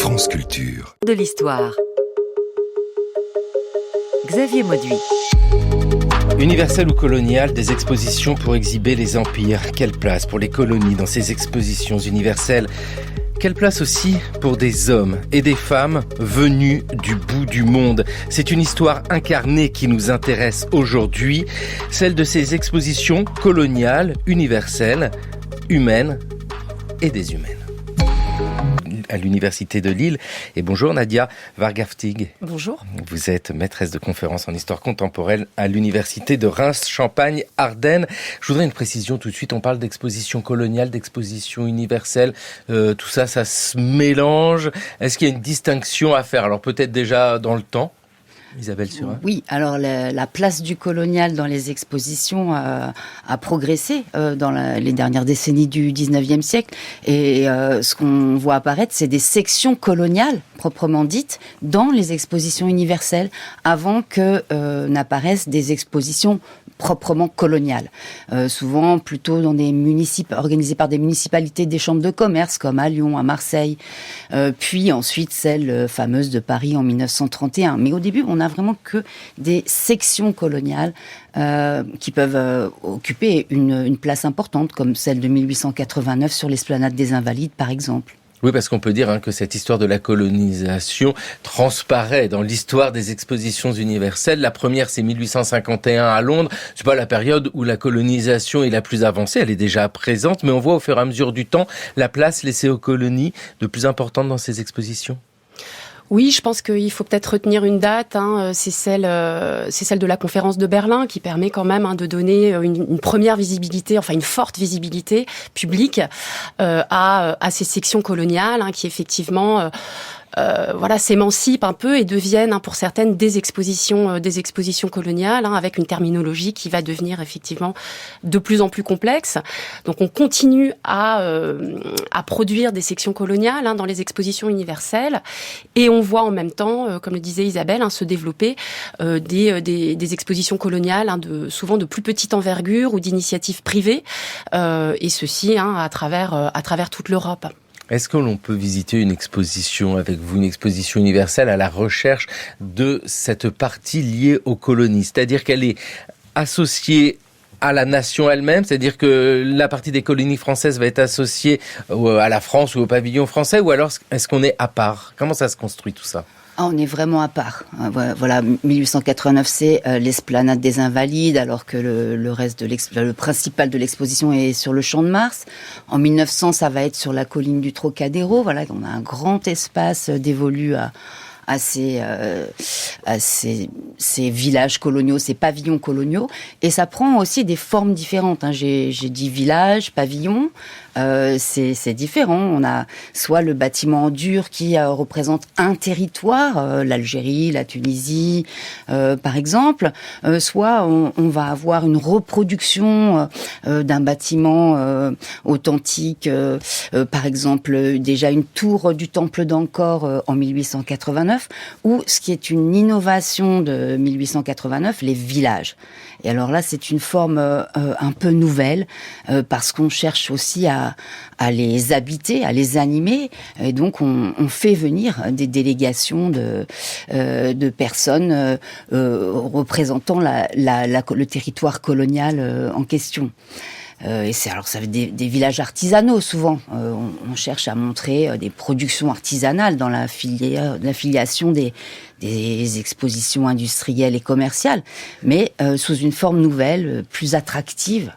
France Culture. De l'histoire. Xavier Mauduit. Universel ou colonial, des expositions pour exhiber les empires. Quelle place pour les colonies dans ces expositions universelles ? Quelle place aussi pour des hommes et des femmes venus du bout du monde ? C'est une histoire incarnée qui nous intéresse aujourd'hui, celle de ces expositions coloniales, universelles, humaines et déshumaines. À l'Université de Lille. Et bonjour Nadia Vargaftig. Bonjour. Vous êtes maîtresse de conférences en histoire contemporaine à l'Université de Reims, Champagne, Ardennes. Je voudrais une précision tout de suite. On parle d'exposition coloniale, d'exposition universelle. Tout ça, ça se mélange. Est-ce qu'il y a une distinction à faire ? Alors peut-être déjà dans le temps. Isabelle Surin. Oui, alors la place du colonial dans les expositions a progressé dans les dernières décennies du 19e siècle. Et ce qu'on voit apparaître, c'est des sections coloniales, proprement dites, dans les expositions universelles, avant que n'apparaissent des expositions proprement coloniales. Souvent plutôt dans des organisées par des municipalités, des chambres de commerce, comme à Lyon, à Marseille, puis ensuite celle fameuse de Paris en 1931. Mais au début, on n'a vraiment que des sections coloniales qui peuvent occuper une place importante, comme celle de 1889 sur l'esplanade des Invalides, par exemple. Oui, parce qu'on peut dire que cette histoire de la colonisation transparaît dans l'histoire des expositions universelles. La première, c'est 1851 à Londres. C'est pas la période où la colonisation est la plus avancée, elle est déjà présente, mais on voit au fur et à mesure du temps la place laissée aux colonies de plus importante dans ces expositions. Oui, je pense qu'il faut peut-être retenir une date. C'est celle de la conférence de Berlin qui permet quand même de donner une première visibilité, enfin une forte visibilité publique à ces sections coloniales qui effectivement s'émancipent un peu et deviennent pour certaines des expositions coloniales avec une terminologie qui va devenir effectivement de plus en plus complexe. Donc on continue à produire des sections coloniales dans les expositions universelles et on voit en même temps, comme le disait Isabelle, se développer des expositions coloniales souvent de plus petite envergure ou d'initiatives privées et ceci à travers toute l'Europe. Est-ce que l'on peut visiter une exposition avec vous, une exposition universelle à la recherche de cette partie liée aux colonies ? C'est-à-dire qu'elle est associée à la nation elle-même, c'est-à-dire que la partie des colonies françaises va être associée à la France ou au pavillon français, ou alors est-ce qu'on est à part ? Comment ça se construit tout ça ? On est vraiment à part. Voilà, 1889, c'est l'esplanade des Invalides, alors que le reste le principal de l'exposition est sur le Champ de Mars. En 1900, ça va être sur la colline du Trocadéro. Voilà, on a un grand espace dévolu à ces villages coloniaux, ces pavillons coloniaux, et ça prend aussi des formes différentes. J'ai dit village, pavillon, c'est différent. On a soit le bâtiment en dur qui représente un territoire, l'Algérie, la Tunisie, par exemple, soit on va avoir une reproduction d'un bâtiment authentique, par exemple déjà une tour du Temple d'Angkor en 1889, ou ce qui est une innovation de 1889, les villages. Et alors là, c'est une forme un peu nouvelle, parce qu'on cherche aussi à les habiter, à les animer, et donc on fait venir des délégations de personnes représentant le territoire colonial en question. Et ça veut dire des villages artisanaux souvent. On cherche à montrer des productions artisanales dans la filiation des expositions industrielles et commerciales, mais sous une forme nouvelle, plus attractive.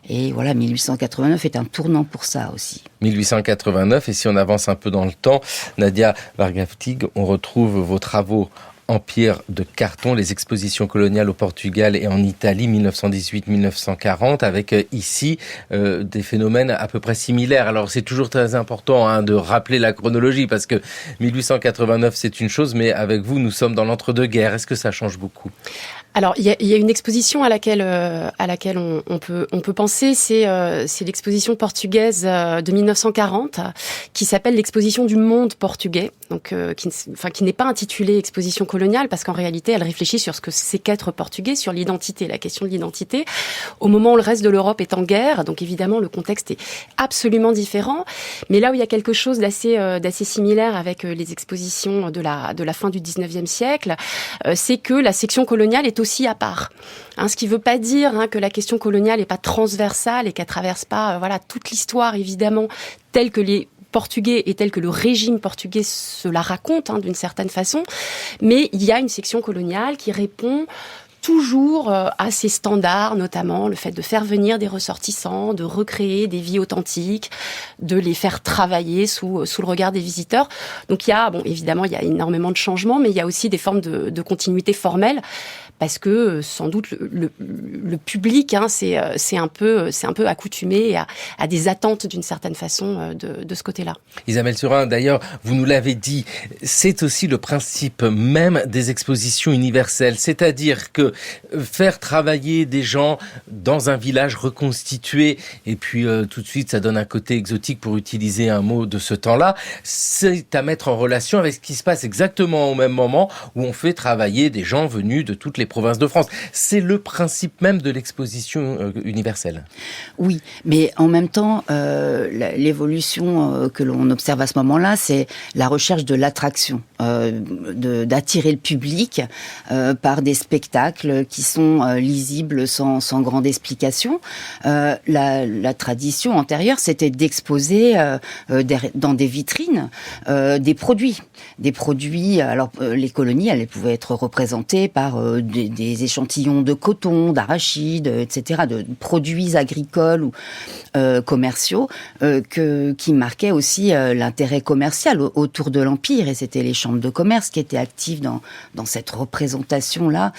Et voilà, 1889 est un tournant pour ça aussi. 1889, et si on avance un peu dans le temps, Nadia Vargaftig, on retrouve vos travaux en pierre de carton, les expositions coloniales au Portugal et en Italie, 1918-1940, avec ici des phénomènes à peu près similaires. Alors c'est toujours très important de rappeler la chronologie, parce que 1889 c'est une chose, mais avec vous nous sommes dans l'entre-deux-guerres. Est-ce que ça change beaucoup ? Alors, il y a une exposition à laquelle on peut penser, c'est l'exposition portugaise de 1940 qui s'appelle l'exposition du monde portugais, donc qui n'est pas intitulée exposition coloniale parce qu'en réalité, elle réfléchit sur ce que c'est qu'être portugais, sur l'identité, la question de l'identité, au moment où le reste de l'Europe est en guerre. Donc évidemment, le contexte est absolument différent, mais là où il y a quelque chose d'assez similaire avec les expositions de la fin du 19e siècle, c'est que la section coloniale est aussi à part. Ce qui ne veut pas dire que la question coloniale n'est pas transversale et qu'elle traverse pas toute l'histoire, évidemment, telle que les Portugais et telle que le régime portugais se la raconte d'une certaine façon. Mais il y a une section coloniale qui répond toujours à ces standards, notamment le fait de faire venir des ressortissants, de recréer des vies authentiques, de les faire travailler sous le regard des visiteurs. Donc évidemment, il y a énormément de changements, mais il y a aussi des formes de continuité formelle, parce que sans doute le public c'est un peu accoutumé à des attentes d'une certaine façon de ce côté-là. Isabelle Surin, d'ailleurs, vous nous l'avez dit, c'est aussi le principe même des expositions universelles, c'est-à-dire que faire travailler des gens dans un village reconstitué, et puis tout de suite ça donne un côté exotique pour utiliser un mot de ce temps-là, c'est à mettre en relation avec ce qui se passe exactement au même moment où on fait travailler des gens venus de toutes les provinces de France. C'est le principe même de l'exposition universelle. Oui, mais en même temps, l'évolution que l'on observe à ce moment-là, c'est la recherche de l'attraction, d'attirer le public par des spectacles qui sont lisibles sans grande explication. La tradition antérieure, c'était d'exposer dans des vitrines des produits. Alors les colonies, elles pouvaient être représentées par des échantillons de coton, d'arachide, etc., de produits agricoles ou commerciaux qui marquaient aussi l'intérêt commercial autour de l'Empire. Et c'était les chambres de commerce qui étaient actives dans cette représentation-là.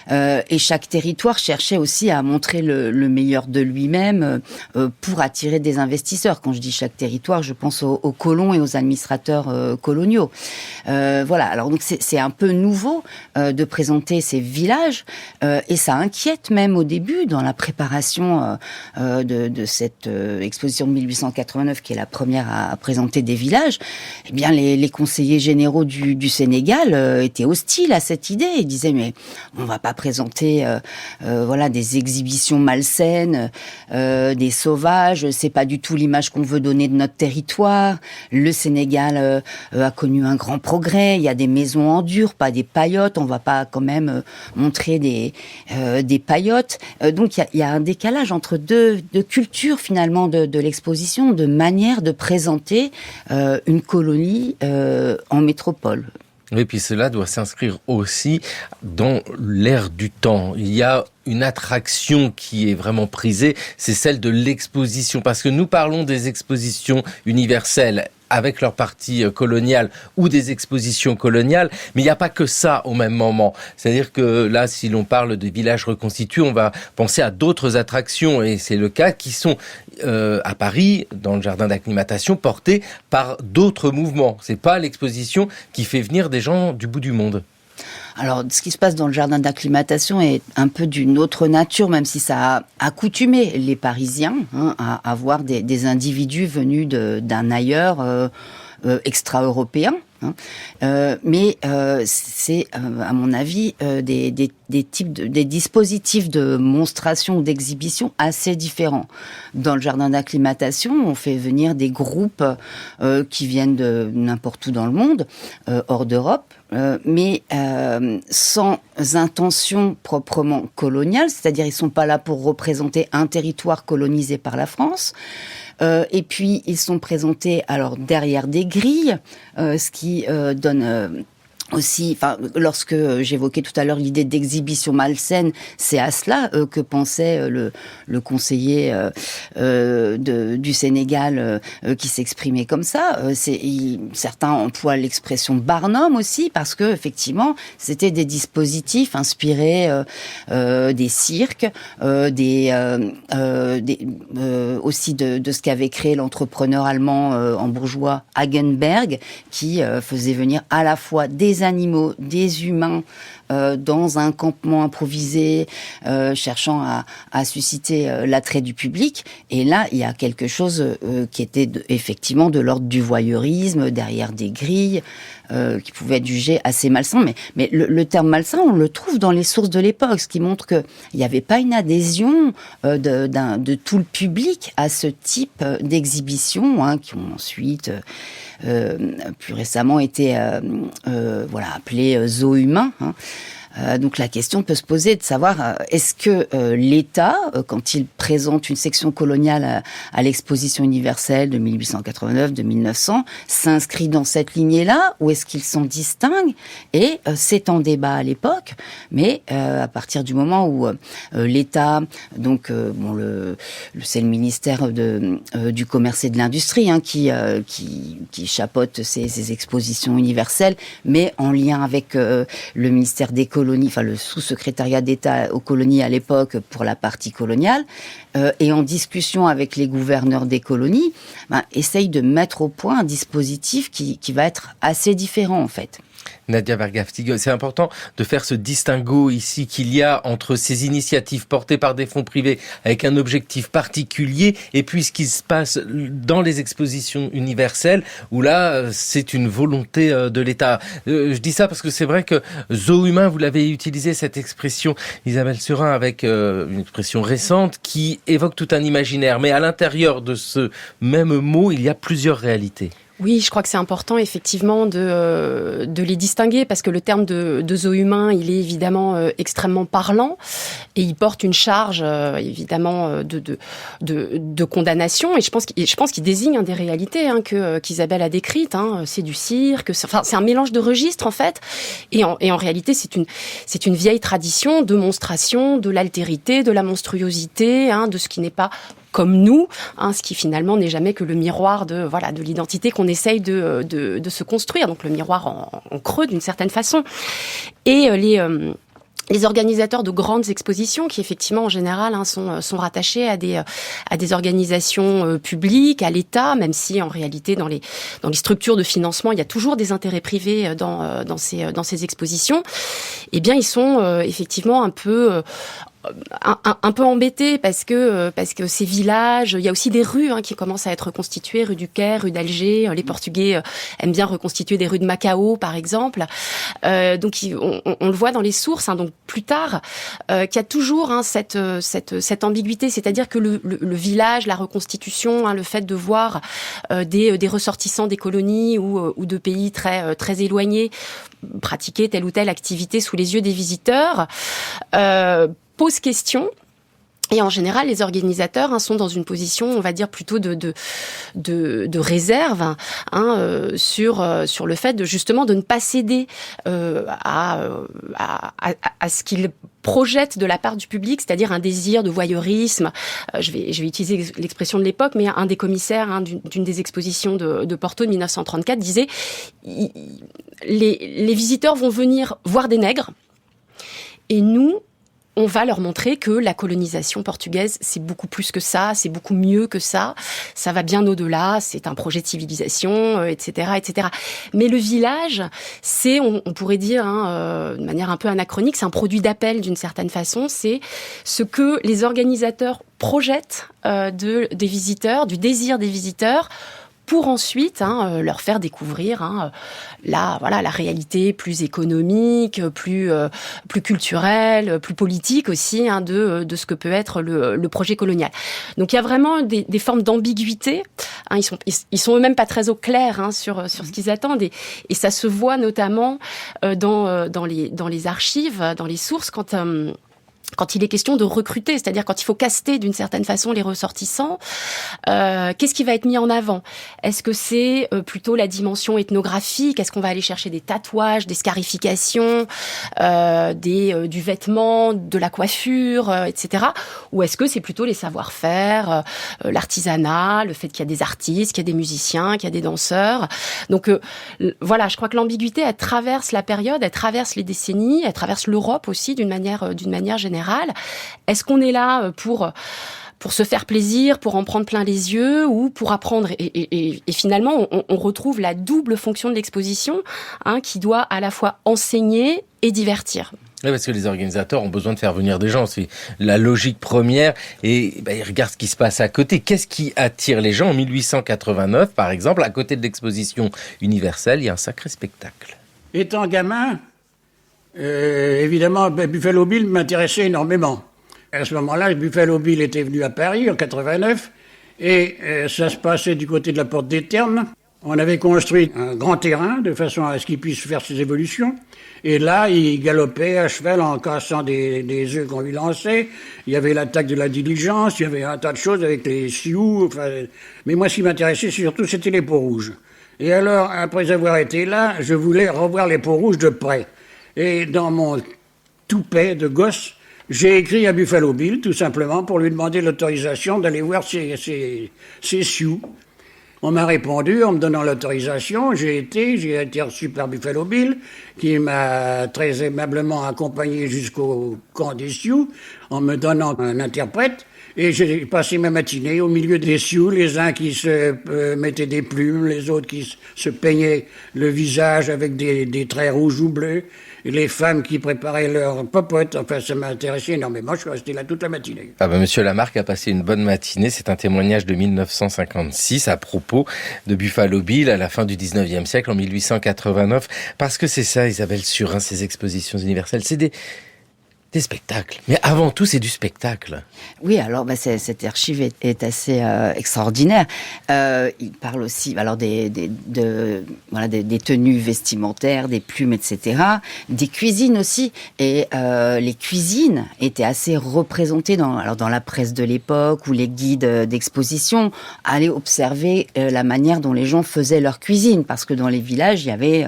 Et chaque territoire cherchait aussi à montrer le meilleur de lui-même pour attirer des investisseurs. Quand je dis chaque territoire, je pense aux colons et aux administrateurs coloniaux. Alors donc c'est un peu nouveau de présenter ces villages et ça inquiète même au début dans la préparation de cette exposition de 1889 qui est la première à présenter des villages. Eh bien les conseillers généraux du Sénégal étaient hostiles à cette idée. Ils disaient mais on va pas présenter des exhibitions malsaines, des sauvages, c'est pas du tout l'image qu'on veut donner de notre territoire. Le Sénégal a connu un grand progrès, il y a des maisons en dur, pas des paillotes, on va pas quand même montrer des paillotes. Donc il y a un décalage entre deux cultures finalement de l'exposition, de manière de présenter une colonie en métropole. Oui, puis cela doit s'inscrire aussi dans l'ère du temps. Il y a une attraction qui est vraiment prisée, c'est celle de l'exposition. Parce que nous parlons des expositions universelles avec leur partie coloniale ou des expositions coloniales, mais il n'y a pas que ça au même moment. C'est-à-dire que là, si l'on parle de villages reconstitués, on va penser à d'autres attractions, et c'est le cas, qui sont à Paris, dans le jardin d'acclimatation, portés par d'autres mouvements. C'est pas l'exposition qui fait venir des gens du bout du monde. Alors, ce qui se passe dans le jardin d'acclimatation est un peu d'une autre nature, même si ça a accoutumé les Parisiens à voir des individus venus d'un ailleurs extra-européen. Mais c'est, à mon avis, des dispositifs de monstration ou d'exhibition assez différents. Dans le jardin d'acclimatation, on fait venir des groupes qui viennent de n'importe où dans le monde, hors d'Europe, mais sans intention proprement coloniale, c'est-à-dire ils sont pas là pour représenter un territoire colonisé par la France. Et puis ils sont présentés alors derrière des grilles, ce qui donne aussi, lorsque j'évoquais tout à l'heure l'idée d'exhibition malsaine, c'est à cela que pensait le conseiller du Sénégal qui s'exprimait comme ça. Certains emploient l'expression Barnum aussi parce que effectivement c'était des dispositifs inspirés des cirques, aussi de ce qu'avait créé l'entrepreneur allemand hambourgeois Hagenberg qui faisait venir à la fois des animaux, des humains dans un campement improvisé, cherchant à susciter l'attrait du public. Et là, il y a quelque chose qui était effectivement de l'ordre du voyeurisme, derrière des grilles, qui pouvait être jugé assez malsain. Mais le terme malsain, on le trouve dans les sources de l'époque, ce qui montre qu'il n'y avait pas une adhésion de tout le public à ce type d'exhibition, qui ont ensuite, plus récemment, été appelées zoos humains. Donc la question peut se poser de savoir est-ce que l'État, quand il présente une section coloniale à l'exposition universelle de 1889, de 1900, s'inscrit dans cette lignée-là, ou est-ce qu'il s'en distingue? Et c'est en débat à l'époque, mais à partir du moment où l'État, donc c'est le ministère du Commerce et de l'Industrie qui chapeaute ces expositions universelles, mais en lien avec le ministère des colonies, le sous-secrétariat d'État aux colonies à l'époque pour la partie coloniale, et en discussion avec les gouverneurs des colonies, essaye de mettre au point un dispositif qui va être assez différent en fait. Nadia Vergaftig, c'est important de faire ce distinguo ici qu'il y a entre ces initiatives portées par des fonds privés avec un objectif particulier et puis ce qui se passe dans les expositions universelles où là c'est une volonté de l'État. Je dis ça parce que c'est vrai que zoo humain, vous l'avez utilisé cette expression, Isabelle Surin, avec une expression récente qui évoque tout un imaginaire, mais à l'intérieur de ce même mot il y a plusieurs réalités. Oui, je crois que c'est important effectivement de les distinguer parce que le terme de zoo humain, il est évidemment extrêmement parlant et il porte une charge évidemment de condamnation et je pense qu'il désigne des réalités qu'Isabelle a décrites. C'est du cirque, c'est un mélange de registres en fait et en réalité c'est une vieille tradition de monstration de l'altérité, de la monstruosité, de ce qui n'est pas comme nous, ce qui finalement n'est jamais que le miroir de l'identité qu'on essaye de se construire, donc le miroir en creux d'une certaine façon. Et les organisateurs de grandes expositions, qui effectivement en général sont rattachés à des organisations publiques, à l'État, même si en réalité dans les structures de financement il y a toujours des intérêts privés dans ces expositions. Eh bien ils sont effectivement un peu embêtés parce que ces villages, il y a aussi des rues qui commencent à être reconstituées, rue du Caire, rue d'Alger. Les Portugais aiment bien reconstituer des rues de Macao, par exemple. Donc on le voit dans les sources, donc plus tard, qu'il y a toujours cette ambiguïté, c'est-à-dire que le village, la reconstitution, le fait de voir des ressortissants des colonies ou de pays très très éloignés pratiquer telle ou telle activité sous les yeux des visiteurs pose question. Et en général, les organisateurs sont dans une position, on va dire, plutôt de réserve sur le fait de ne pas céder à ce qu'ils projettent de la part du public, c'est-à-dire un désir de voyeurisme. Je vais utiliser l'expression de l'époque, mais un des commissaires d'une des expositions de Porto de 1934 disait les visiteurs vont venir voir des nègres et nous, on va leur montrer que la colonisation portugaise, c'est beaucoup plus que ça, c'est beaucoup mieux que ça, ça va bien au-delà, c'est un projet de civilisation, etc., etc. Mais le village, c'est, on pourrait dire, de manière un peu anachronique, c'est un produit d'appel d'une certaine façon, c'est ce que les organisateurs projettent des visiteurs, du désir des visiteurs, pour ensuite leur faire découvrir la réalité plus économique, plus culturelle, plus politique aussi de ce que peut être le projet colonial. Donc il y a vraiment des formes d'ambiguïté. Ils sont eux-mêmes pas très au clair sur ce qu'ils attendent et ça se voit notamment dans les archives, dans les sources quand il est question de recruter, c'est-à-dire quand il faut caster d'une certaine façon les ressortissants, qu'est-ce qui va être mis en avant? Est-ce que c'est plutôt la dimension ethnographique? Est-ce qu'on va aller chercher des tatouages, des scarifications, du vêtement, de la coiffure, etc. Ou est-ce que c'est plutôt les savoir-faire, l'artisanat, le fait qu'il y a des artistes, qu'il y a des musiciens, qu'il y a des danseurs? Donc voilà, je crois que l'ambiguïté, elle traverse la période, elle traverse les décennies, elle traverse l'Europe aussi d'une manière générale. Est-ce qu'on est là pour pour se faire plaisir, pour en prendre plein les yeux ou pour apprendre. Et finalement, on retrouve la double fonction de l'exposition, qui doit à la fois enseigner et divertir. Oui, parce que les organisateurs ont besoin de faire venir des gens. C'est la logique première. Et ils regardent ce qui se passe à côté. Qu'est-ce qui attire les gens ? En 1889, par exemple, à côté de l'exposition universelle, il y a un sacré spectacle. Étant gamin, évidemment, Buffalo Bill m'intéressait énormément. À ce moment-là, Buffalo Bill était venu à Paris en 89 et ça se passait du côté de la Porte des Ternes. On avait construit un grand terrain de façon à ce qu'il puisse faire ses évolutions. Et là, il galopait à cheval en cassant des œufs qu'on lui lançait. Il y avait l'attaque de la diligence, il y avait un tas de choses avec les Sioux. Mais moi, ce qui m'intéressait surtout, c'était les Peaux-Rouges. Et alors, après avoir été là, je voulais revoir les Peaux-Rouges de près. Et dans mon toupet de gosse, j'ai écrit à Buffalo Bill, tout simplement, pour lui demander l'autorisation d'aller voir ces Sioux. On m'a répondu en me donnant l'autorisation. J'ai été reçu par Buffalo Bill, qui m'a très aimablement accompagné jusqu'au camp des Sioux, en me donnant un interprète. Et j'ai passé ma matinée au milieu des Sioux, les uns qui se mettaient des plumes, les autres qui se peignaient le visage avec des traits rouges ou bleus, et les femmes qui préparaient leurs popotes. Enfin, ça m'a intéressé énormément, je suis resté là toute la matinée. Monsieur Lamarck a passé une bonne matinée, c'est un témoignage de 1956 à propos de Buffalo Bill à la fin du 19e siècle, en 1889, parce que c'est ça, Isabelle Surin, ces expositions universelles, c'est des spectacles. Mais avant tout, c'est du spectacle. Oui, alors cette archive est assez extraordinaire. Il parle aussi des tenues vestimentaires, des plumes, etc. Des cuisines aussi. Et les cuisines étaient assez représentées dans la presse de l'époque ou les guides d'exposition. Aller observer la manière dont les gens faisaient leur cuisine. Parce que dans les villages, il y avait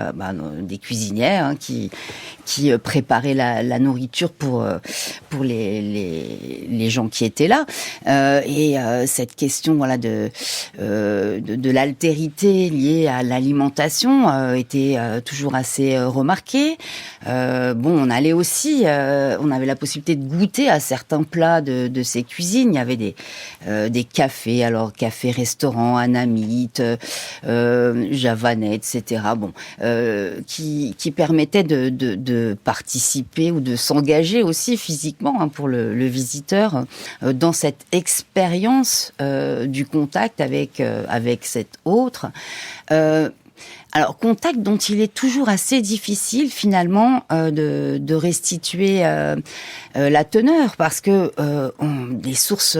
des cuisinières qui préparaient la nourriture pour les gens qui étaient là, et cette question de l'altérité liée à l'alimentation était toujours assez remarquée. On allait aussi, on avait la possibilité de goûter à certains plats de ces cuisines. Il y avait des cafés, alors café-restaurant, Anamite, Javanais, etc. Qui permettaient de participer ou de s'engager aussi physiquement pour le visiteur dans cette expérience du contact avec cet autre. Alors, contact dont il est toujours assez difficile finalement de restituer la teneur, parce que les sources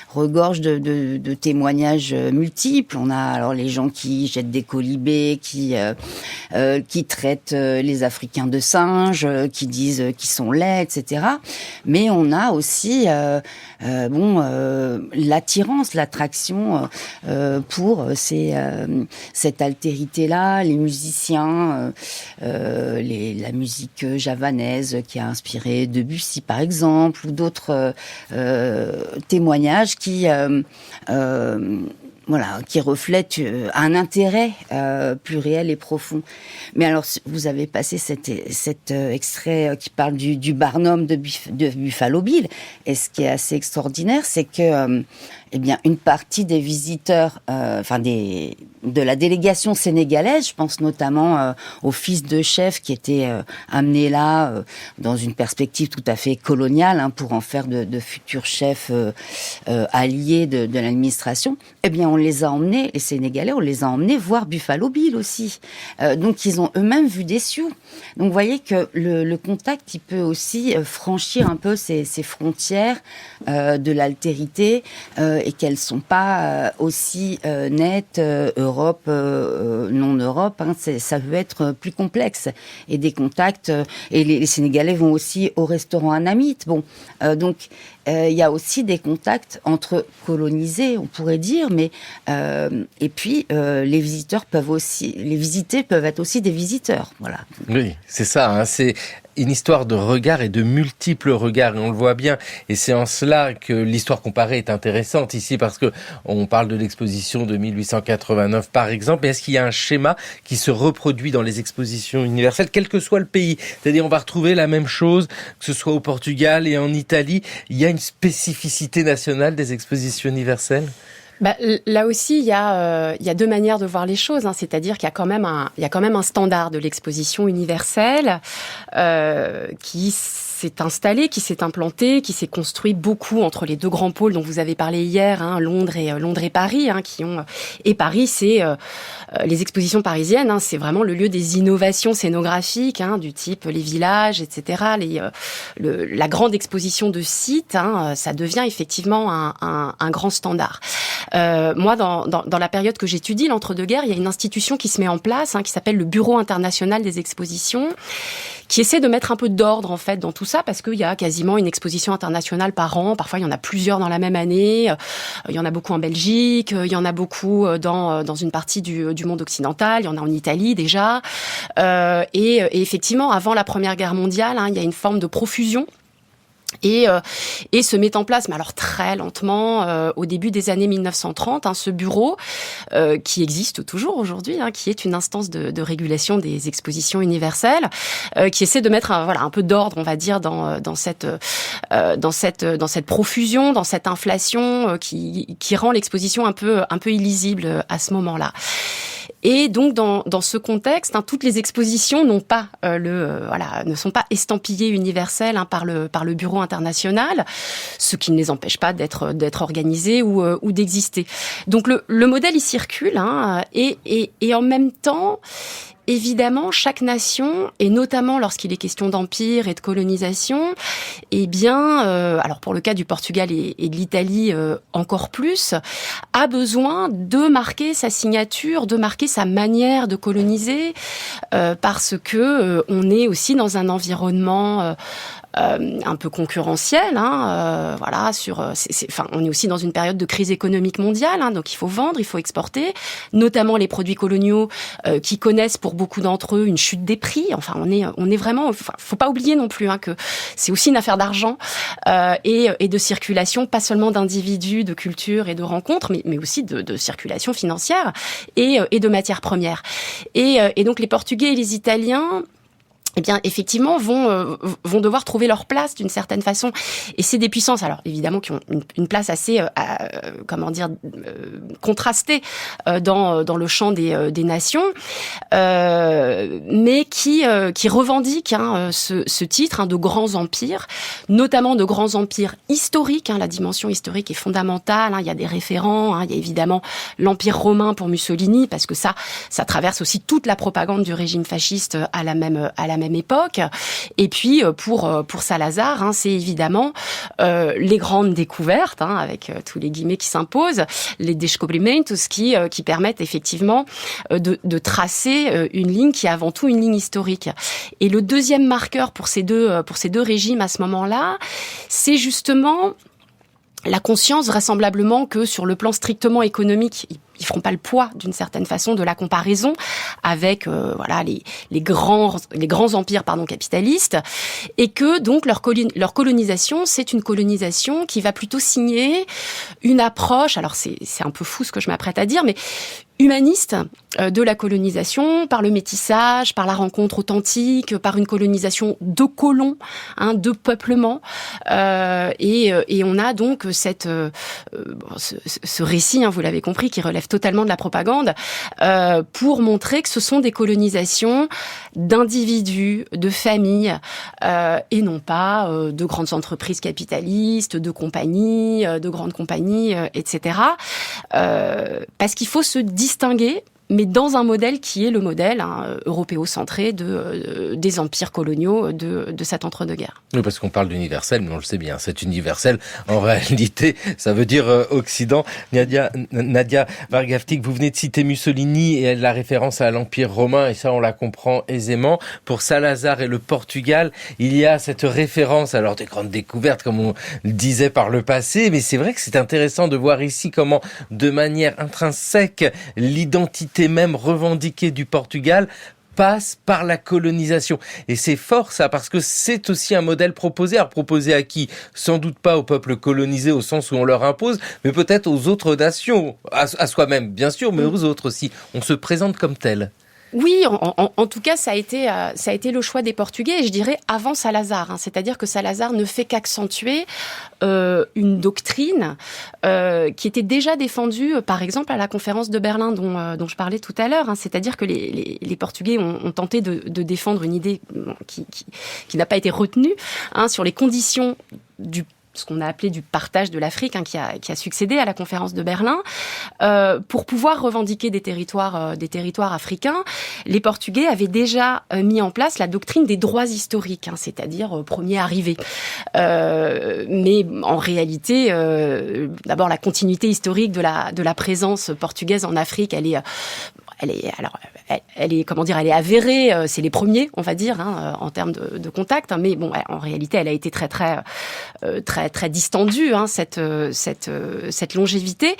regorgent de témoignages multiples. On a alors les gens qui jettent des colibés, qui traitent les Africains de singes, qui disent qu'ils sont laids, etc. Mais on a aussi l'attirance, l'attraction pour cette altérité-là, les musiciens, la musique javanaise qui a inspiré Debussy par exemple, ou d'autres témoignages qui reflètent un intérêt plus réel et profond. Mais alors, vous avez passé cet extrait qui parle du Barnum de Buffalo Bill, et ce qui est assez extraordinaire, c'est que une partie des visiteurs, de la délégation sénégalaise, je pense notamment aux fils de chefs qui étaient amenés là dans une perspective tout à fait coloniale, pour en faire de futurs chefs alliés de l'administration. On les a emmenés, les Sénégalais, on les a emmenés voir Buffalo Bill aussi. Donc ils ont eux-mêmes vu des Sioux. Donc vous voyez que le contact, il peut aussi franchir un peu ces frontières de l'altérité, et qu'elles sont pas aussi nettes, Europe, non-Europe, ça peut être plus complexe. Et des contacts, et les Sénégalais vont aussi au restaurant Anamite. Donc il y a aussi des contacts entre colonisés, on pourrait dire, mais et puis les visités peuvent être aussi des visiteurs. Voilà. Oui, c'est ça. une histoire de regard et de multiples regards, et on le voit bien. Et c'est en cela que l'histoire comparée est intéressante ici, parce que on parle de l'exposition de 1889 par exemple, mais est-ce qu'il y a un schéma qui se reproduit dans les expositions universelles, quel que soit le pays? C'est-à-dire on va retrouver la même chose, que ce soit au Portugal et en Italie. Il y a une spécificité nationale des expositions universelles? Là aussi, il y a deux manières de voir les choses, hein. C'est-à-dire qu'il y a quand même un standard de l'exposition universelle qui s'est installé, qui s'est implanté, qui s'est construit beaucoup entre les deux grands pôles dont vous avez parlé hier, hein, Londres et Paris, hein, et Paris, c'est les expositions parisiennes, hein, c'est vraiment le lieu des innovations scénographiques, hein, du type les villages, etc. La grande exposition de sites, hein, ça devient effectivement un grand standard. Moi, dans la période que j'étudie, l'entre-deux-guerres, il y a une institution qui se met en place, hein, qui s'appelle le Bureau international des expositions, qui essaie de mettre un peu d'ordre en fait dans tout ça, parce qu'il y a quasiment une exposition internationale par an. Parfois, il y en a plusieurs dans la même année. Il y en a beaucoup en Belgique, il y en a beaucoup dans une partie du monde occidental. Il y en a en Italie déjà. Et effectivement, avant la Première Guerre mondiale, hein, il y a une forme de profusion. Et se met en place, mais alors très lentement, au début des années 1930, hein, ce bureau qui existe toujours aujourd'hui, hein, qui est une instance de régulation des expositions universelles, qui essaie de mettre un peu d'ordre, on va dire, dans cette profusion, dans cette inflation qui rend l'exposition un peu illisible à ce moment-là. Et donc dans ce contexte, hein, toutes les expositions ne sont pas estampillées universelles, hein, par le bureau international, ce qui ne les empêche pas d'être organisées ou d'exister. Donc le modèle il circule, hein, et en même temps, évidemment, chaque nation, et notamment lorsqu'il est question d'empire et de colonisation, eh bien, alors pour le cas du Portugal et de l'Italie encore plus, a besoin de marquer sa signature, de marquer sa manière de coloniser, parce que on est aussi dans un environnement un peu concurrentiel, hein, on est aussi dans une période de crise économique mondiale, hein, donc il faut vendre, il faut exporter, notamment les produits coloniaux qui connaissent pour beaucoup d'entre eux une chute des prix. Enfin, on est vraiment, faut pas oublier non plus, hein, que c'est aussi une affaire d'argent et de circulation, pas seulement d'individus, de culture et de rencontres, mais aussi de circulation financière et de matières premières. Et donc les Portugais et les Italiens, eh bien, effectivement, vont devoir trouver leur place d'une certaine façon. Et c'est des puissances, alors évidemment, qui ont une place assez, contrastée dans le champ des nations, mais qui revendiquent, hein, ce titre, hein, de grands empires, notamment de grands empires historiques. Hein, la dimension historique est fondamentale. Hein, il y a des référents. Hein, il y a évidemment l'Empire romain pour Mussolini, parce que ça traverse aussi toute la propagande du régime fasciste à la même époque. Et puis pour Salazar, hein, c'est évidemment les grandes découvertes, hein, avec tous les guillemets qui s'imposent, les descobrimentos qui permettent effectivement de tracer une ligne qui est avant tout une ligne historique. Et le deuxième marqueur pour ces deux régimes à ce moment-là, c'est justement la conscience vraisemblablement que sur le plan strictement économique, ils feront pas le poids d'une certaine façon de la comparaison avec les grands empires capitalistes, et que donc leur colonisation, c'est une colonisation qui va plutôt signer une approche, alors c'est un peu fou ce que je m'apprête à dire, mais humaniste de la colonisation, par le métissage, par la rencontre authentique, par une colonisation de colons, hein, de peuplement, et on a donc ce récit, hein, vous l'avez compris, qui relève totalement de la propagande, pour montrer que ce sont des colonisations d'individus, de familles, et non pas de grandes entreprises capitalistes, de compagnies, de grandes compagnies, etc. Parce qu'il faut se distinguer, mais dans un modèle qui est le modèle, hein, européocentré des empires coloniaux de cet entre-deux-guerres. Oui, parce qu'on parle d'universel, mais on le sait bien, c'est universel. En réalité, ça veut dire Occident. Nadia Vargavtik, vous venez de citer Mussolini et la référence à l'Empire romain, et ça, on la comprend aisément. Pour Salazar et le Portugal, il y a cette référence, alors des grandes découvertes, comme on le disait par le passé, mais c'est vrai que c'est intéressant de voir ici comment, de manière intrinsèque, l'identité même revendiquée du Portugal passe par la colonisation. Et c'est fort ça, parce que c'est aussi un modèle proposé. Alors proposé à qui ? Sans doute pas au peuple colonisé au sens où on leur impose, mais peut-être aux autres nations, à soi-même bien sûr, mais aux autres aussi. On se présente comme tel. Oui, en tout cas, ça a été le choix des Portugais, et je dirais avant Salazar. C'est-à-dire que Salazar ne fait qu'accentuer une doctrine qui était déjà défendue, par exemple, à la conférence de Berlin dont je parlais tout à l'heure. C'est-à-dire que les Portugais ont tenté de défendre une idée qui n'a pas été retenue sur les conditions ce qu'on a appelé du partage de l'Afrique, qui a succédé à la conférence de Berlin, pour pouvoir revendiquer des territoires africains. Les Portugais avaient déjà mis en place la doctrine des droits historiques, c'est-à-dire premier arrivé. Mais en réalité, d'abord la continuité historique de la présence portugaise en Afrique, elle est avérée. C'est les premiers, on va dire, en termes de contact. Mais bon, en réalité, elle a été très distendue, cette longévité.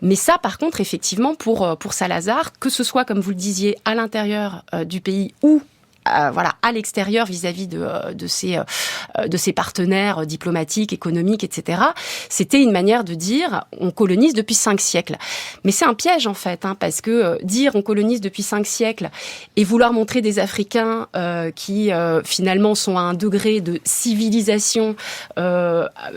Mais ça, par contre, effectivement, pour Salazar, que ce soit, comme vous le disiez, à l'intérieur du pays ou à l'extérieur vis-à-vis de ses partenaires diplomatiques, économiques, etc. C'était une manière de dire on colonise depuis 5 siècles. Mais c'est un piège en fait, parce que dire on colonise depuis 5 siècles et vouloir montrer des Africains qui finalement sont à un degré de civilisation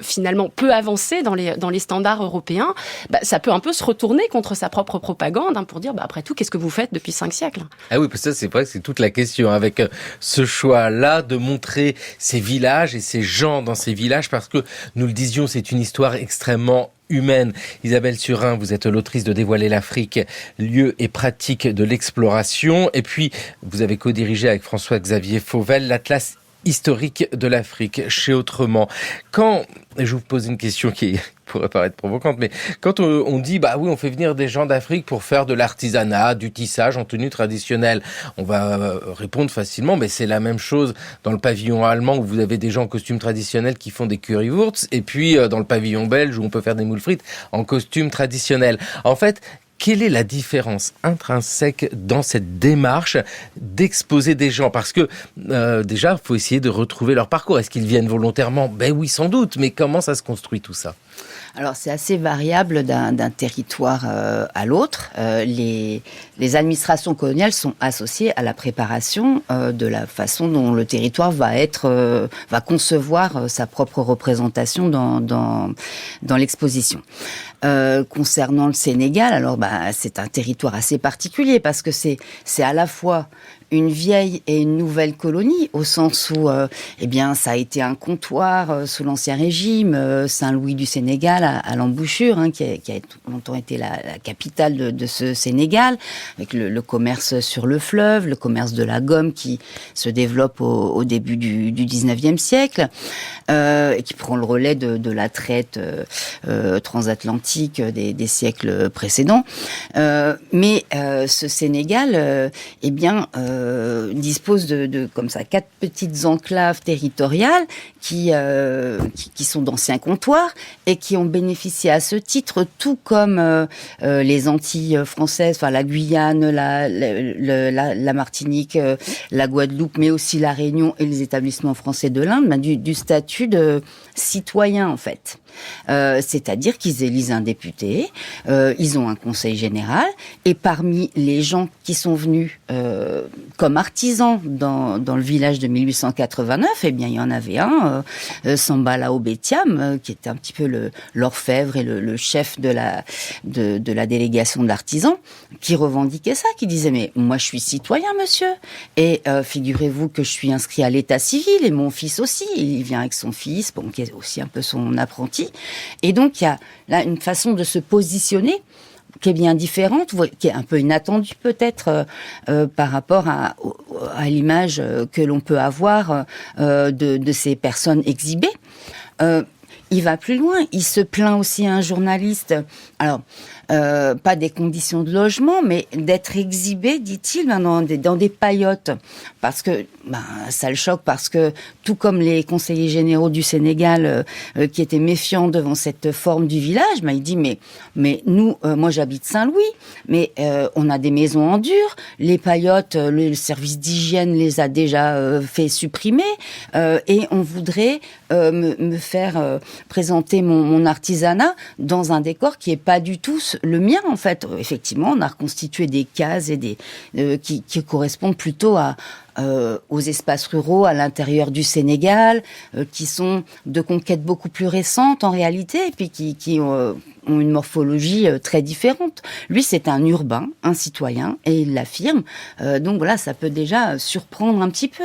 finalement peu avancé dans les standards européens, ça peut un peu se retourner contre sa propre propagande pour dire après tout qu'est-ce que vous faites depuis 5 siècles. Ah oui, parce que ça c'est vrai que c'est toute la question avec ce choix-là de montrer ces villages et ces gens dans ces villages, parce que, nous le disions, c'est une histoire extrêmement humaine. Isabelle Surin, vous êtes l'autrice de Dévoiler l'Afrique, lieu et pratique de l'exploration. Et puis, vous avez co-dirigé avec François-Xavier Fauvel l'Atlas historique de l'Afrique chez Autrement. Et je vous pose une question qui pourrait paraître provocante, mais quand on dit oui, on fait venir des gens d'Afrique pour faire de l'artisanat, du tissage en tenue traditionnelle, on va répondre facilement, mais c'est la même chose dans le pavillon allemand où vous avez des gens en costume traditionnel qui font des currywursts, et puis dans le pavillon belge où on peut faire des moules frites en costume traditionnel. En fait, quelle est la différence intrinsèque dans cette démarche d'exposer des gens ? Parce que déjà, il faut essayer de retrouver leur parcours. Est-ce qu'ils viennent volontairement ? Oui, sans doute. Mais comment ça se construit tout ça ? Alors, c'est assez variable d'un territoire à l'autre. Les administrations coloniales sont associées à la préparation de la façon dont le territoire va concevoir sa propre représentation dans l'exposition. Concernant le Sénégal, alors c'est un territoire assez particulier parce que c'est à la fois une vieille et une nouvelle colonie, au sens où ça a été un comptoir sous l'Ancien Régime, Saint-Louis du Sénégal à l'embouchure, qui a longtemps été la capitale de ce Sénégal, avec le commerce sur le fleuve, le commerce de la gomme qui se développe au début du 19e siècle, et qui prend le relais de la traite transatlantique des siècles précédents. Mais ce Sénégal, dispose de comme ça 4 petites enclaves territoriales qui sont d'anciens comptoirs et qui ont bénéficié à ce titre, tout comme les Antilles françaises, enfin la Guyane, la Martinique, la Guadeloupe, mais aussi la Réunion et les établissements français de l'Inde, du statut de citoyen en fait. C'est-à-dire qu'ils élisent un député, ils ont un conseil général, et parmi les gens qui sont venus comme artisans dans le village de 1889, il y en avait un, Sambala Obetiam, qui était un petit peu l'orfèvre et le chef de la délégation de l'artisan, qui revendiquait ça, qui disait mais moi je suis citoyen monsieur, et figurez-vous que je suis inscrit à l'état civil, et mon fils aussi, il vient avec son fils, qui est aussi un peu son apprenti. Et donc, il y a là une façon de se positionner qui est bien différente, qui est un peu inattendue peut-être par rapport à l'image que l'on peut avoir de ces personnes exhibées. il va plus loin. Il se plaint aussi à un journaliste. Alors, pas des conditions de logement, mais d'être exhibé, dit-il, dans des paillotes. Parce que ça le choque, parce que tout comme les conseillers généraux du Sénégal qui étaient méfiants devant cette forme du village, il dit mais nous, moi j'habite Saint-Louis, mais on a des maisons en dur, les paillotes, le service d'hygiène les a déjà fait supprimer, et on voudrait me faire présenter mon artisanat dans un décor qui est pas du tout le mien en fait. Effectivement, on a reconstitué des cases et qui correspondent plutôt aux espaces ruraux à l'intérieur du Sénégal, qui sont de conquête beaucoup plus récente en réalité, et puis qui ont une morphologie très différente. Lui, c'est un urbain, un citoyen, et il l'affirme. Donc voilà, ça peut déjà surprendre un petit peu.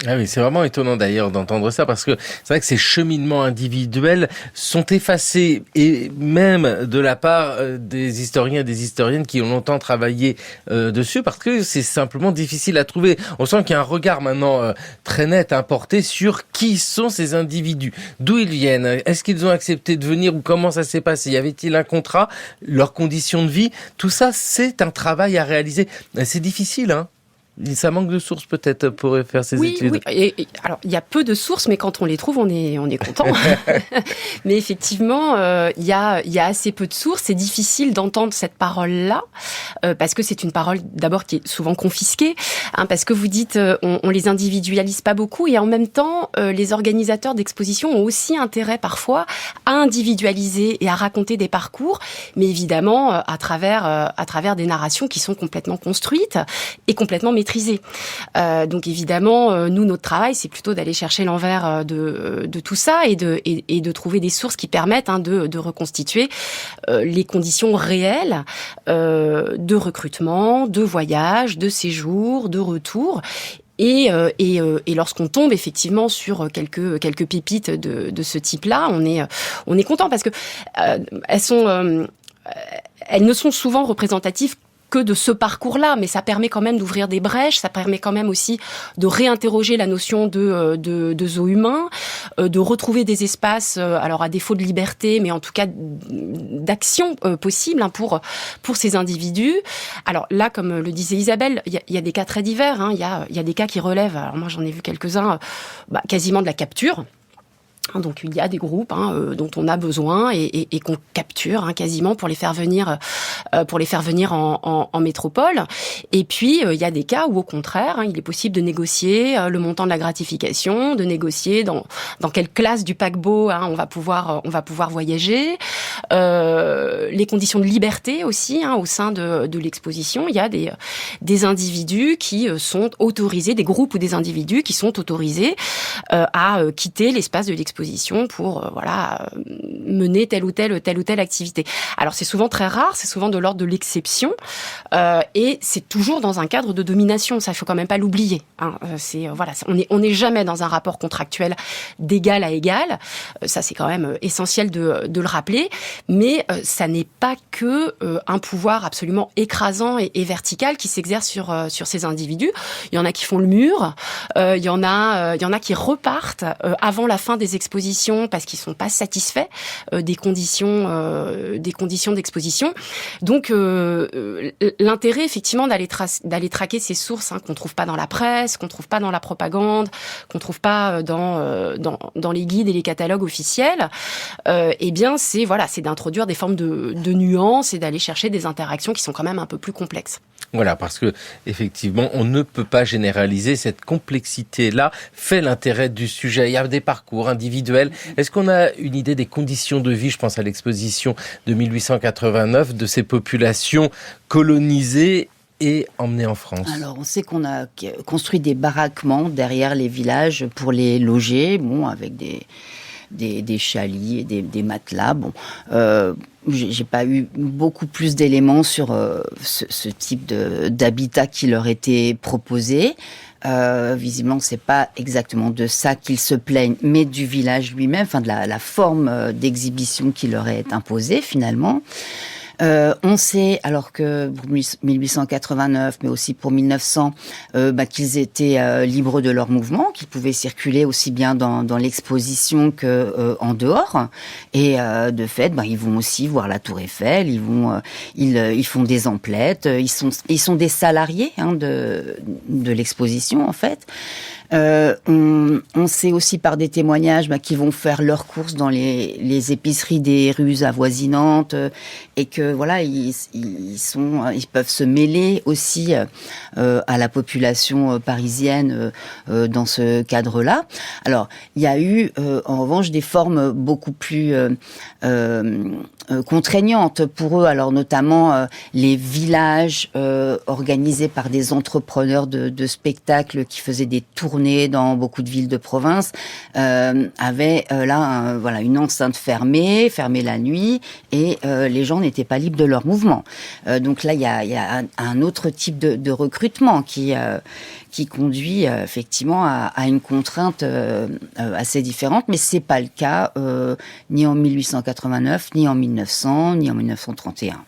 Ah oui, c'est vraiment étonnant d'ailleurs d'entendre ça, parce que c'est vrai que ces cheminements individuels sont effacés, et même de la part des historiens et des historiennes qui ont longtemps travaillé dessus, parce que c'est simplement difficile à trouver. On sent qu'il y a un regard maintenant très net porté sur qui sont ces individus, d'où ils viennent, est-ce qu'ils ont accepté de venir ou comment ça s'est passé, y avait-il un contrat, leurs conditions de vie, tout ça c'est un travail à réaliser. C'est difficile, hein. Ça manque de sources peut-être pour faire ces études. Oui. Et alors il y a peu de sources, mais quand on les trouve, on est content. Mais effectivement, il y a assez peu de sources. C'est difficile d'entendre cette parole-là parce que c'est une parole d'abord qui est souvent confisquée, parce que vous dites on les individualise pas beaucoup, et en même temps les organisateurs d'expositions ont aussi intérêt parfois à individualiser et à raconter des parcours, mais évidemment à travers des narrations qui sont complètement construites et complètement maîtrisées. Donc évidemment, nous, notre travail, c'est plutôt d'aller chercher l'envers de tout ça et de trouver des sources qui permettent de reconstituer les conditions réelles de recrutement, de voyage, de séjour, de retour. Et lorsqu'on tombe effectivement sur quelques pépites de ce type-là, on est content, parce que elles ne sont souvent représentatives que de ce parcours-là, mais ça permet quand même d'ouvrir des brèches, ça permet quand même aussi de réinterroger la notion de zoo humain, de retrouver des espaces, alors à défaut de liberté, mais en tout cas d'action possible pour ces individus. Alors là, comme le disait Isabelle, il y a des cas très divers, il y a des cas qui relèvent, alors moi j'en ai vu quelques-uns, quasiment de la capture. Donc il y a des groupes dont on a besoin et qu'on capture quasiment pour les faire venir en métropole. Et puis il y a des cas où au contraire il est possible de négocier le montant de la gratification, de négocier dans quelle classe du paquebot on va pouvoir voyager, les conditions de liberté aussi au sein de l'exposition. Il y a des individus qui sont autorisés, des groupes ou des individus qui sont autorisés à quitter l'espace de l'exposition pour mener telle ou telle activité. Alors c'est souvent très rare, c'est souvent de l'ordre de l'exception, et c'est toujours dans un cadre de domination. Ça, il faut quand même pas l'oublier. On n'est jamais dans un rapport contractuel d'égal à égal. Ça, c'est quand même essentiel de le rappeler. Mais ça n'est pas que un pouvoir absolument écrasant et vertical qui s'exerce sur ces individus. Il y en a qui font le mur. Il y en a qui repartent avant la fin des expositions parce qu'ils sont pas satisfaits des conditions d'exposition. Donc l'intérêt effectivement d'aller traquer ces sources qu'on trouve pas dans la presse, qu'on trouve pas dans la propagande, qu'on trouve pas dans les guides et les catalogues officiels, c'est d'introduire des formes de nuances et d'aller chercher des interactions qui sont quand même un peu plus complexes. Voilà, parce que effectivement, on ne peut pas généraliser. Cette complexité-là fait l'intérêt du sujet. Il y a des parcours individuels. Est-ce qu'on a une idée des conditions de vie, je pense à l'exposition de 1889, de ces populations colonisées et emmenées en France? Alors, on sait qu'on a construit des baraquements derrière les villages pour les loger, avec des chalits et des matelas. J'ai pas eu beaucoup plus d'éléments sur ce type d'habitat qui leur était proposé. Visiblement, c'est pas exactement de ça qu'ils se plaignent, mais du village lui-même, de la forme d'exhibition qui leur est imposée finalement. On sait, alors que pour 1889, mais aussi pour 1900, qu'ils étaient libres de leur mouvement, qu'ils pouvaient circuler aussi bien dans l'exposition que en dehors. Et de fait, ils vont aussi voir la Tour Eiffel. Ils font des emplettes. Ils sont des salariés de l'exposition en fait. On sait aussi par des témoignages qu'ils vont faire leurs courses dans les épiceries des rues avoisinantes et que voilà ils peuvent se mêler aussi à la population parisienne dans ce cadre-là. Alors il y a eu en revanche des formes beaucoup plus contraignantes pour eux, alors notamment les villages organisés par des entrepreneurs de spectacles qui faisaient des tournées dans beaucoup de villes de province, avaient une enceinte fermée la nuit, et les gens n'étaient pas libres de leur mouvement. Donc là, il y a un autre type de recrutement qui conduit effectivement à une contrainte assez différente, mais c'est pas le cas ni en 1889, ni en 1900, ni en 1931.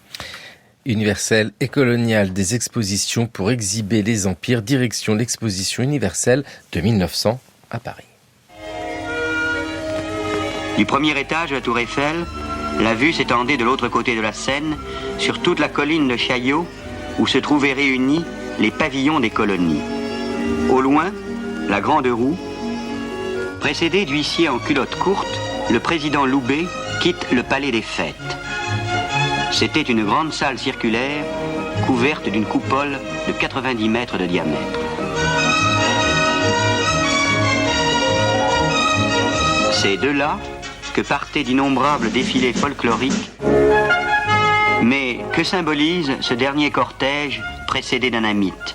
Universelle et coloniale, des expositions pour exhiber les empires, direction l'exposition universelle de 1900 à Paris. Du premier étage de la Tour Eiffel, la vue s'étendait de l'autre côté de la Seine sur toute la colline de Chaillot où se trouvaient réunis les pavillons des colonies. Au loin, la Grande Roue, précédé d'huissiers en culotte courte, le président Loubet quitte le palais des Fêtes. C'était une grande salle circulaire couverte d'une coupole de 90 mètres de diamètre. C'est de là que partaient d'innombrables défilés folkloriques. Mais que symbolise ce dernier cortège précédé d'un amite ?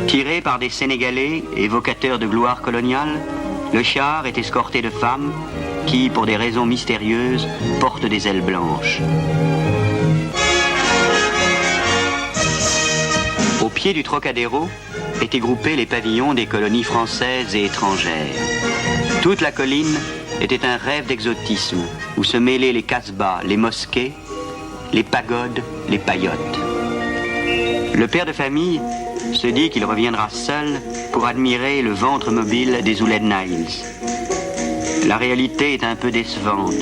Tiré par des Sénégalais évocateurs de gloire coloniale, le char est escorté de femmes qui, pour des raisons mystérieuses, portent des ailes blanches. Au pied du Trocadéro étaient groupés les pavillons des colonies françaises et étrangères. Toute la colline était un rêve d'exotisme où se mêlaient les casbahs, les mosquées, les pagodes, les paillotes. Le père de famille se dit qu'il reviendra seul pour admirer le ventre mobile des Ouled Niles. La réalité est un peu décevante.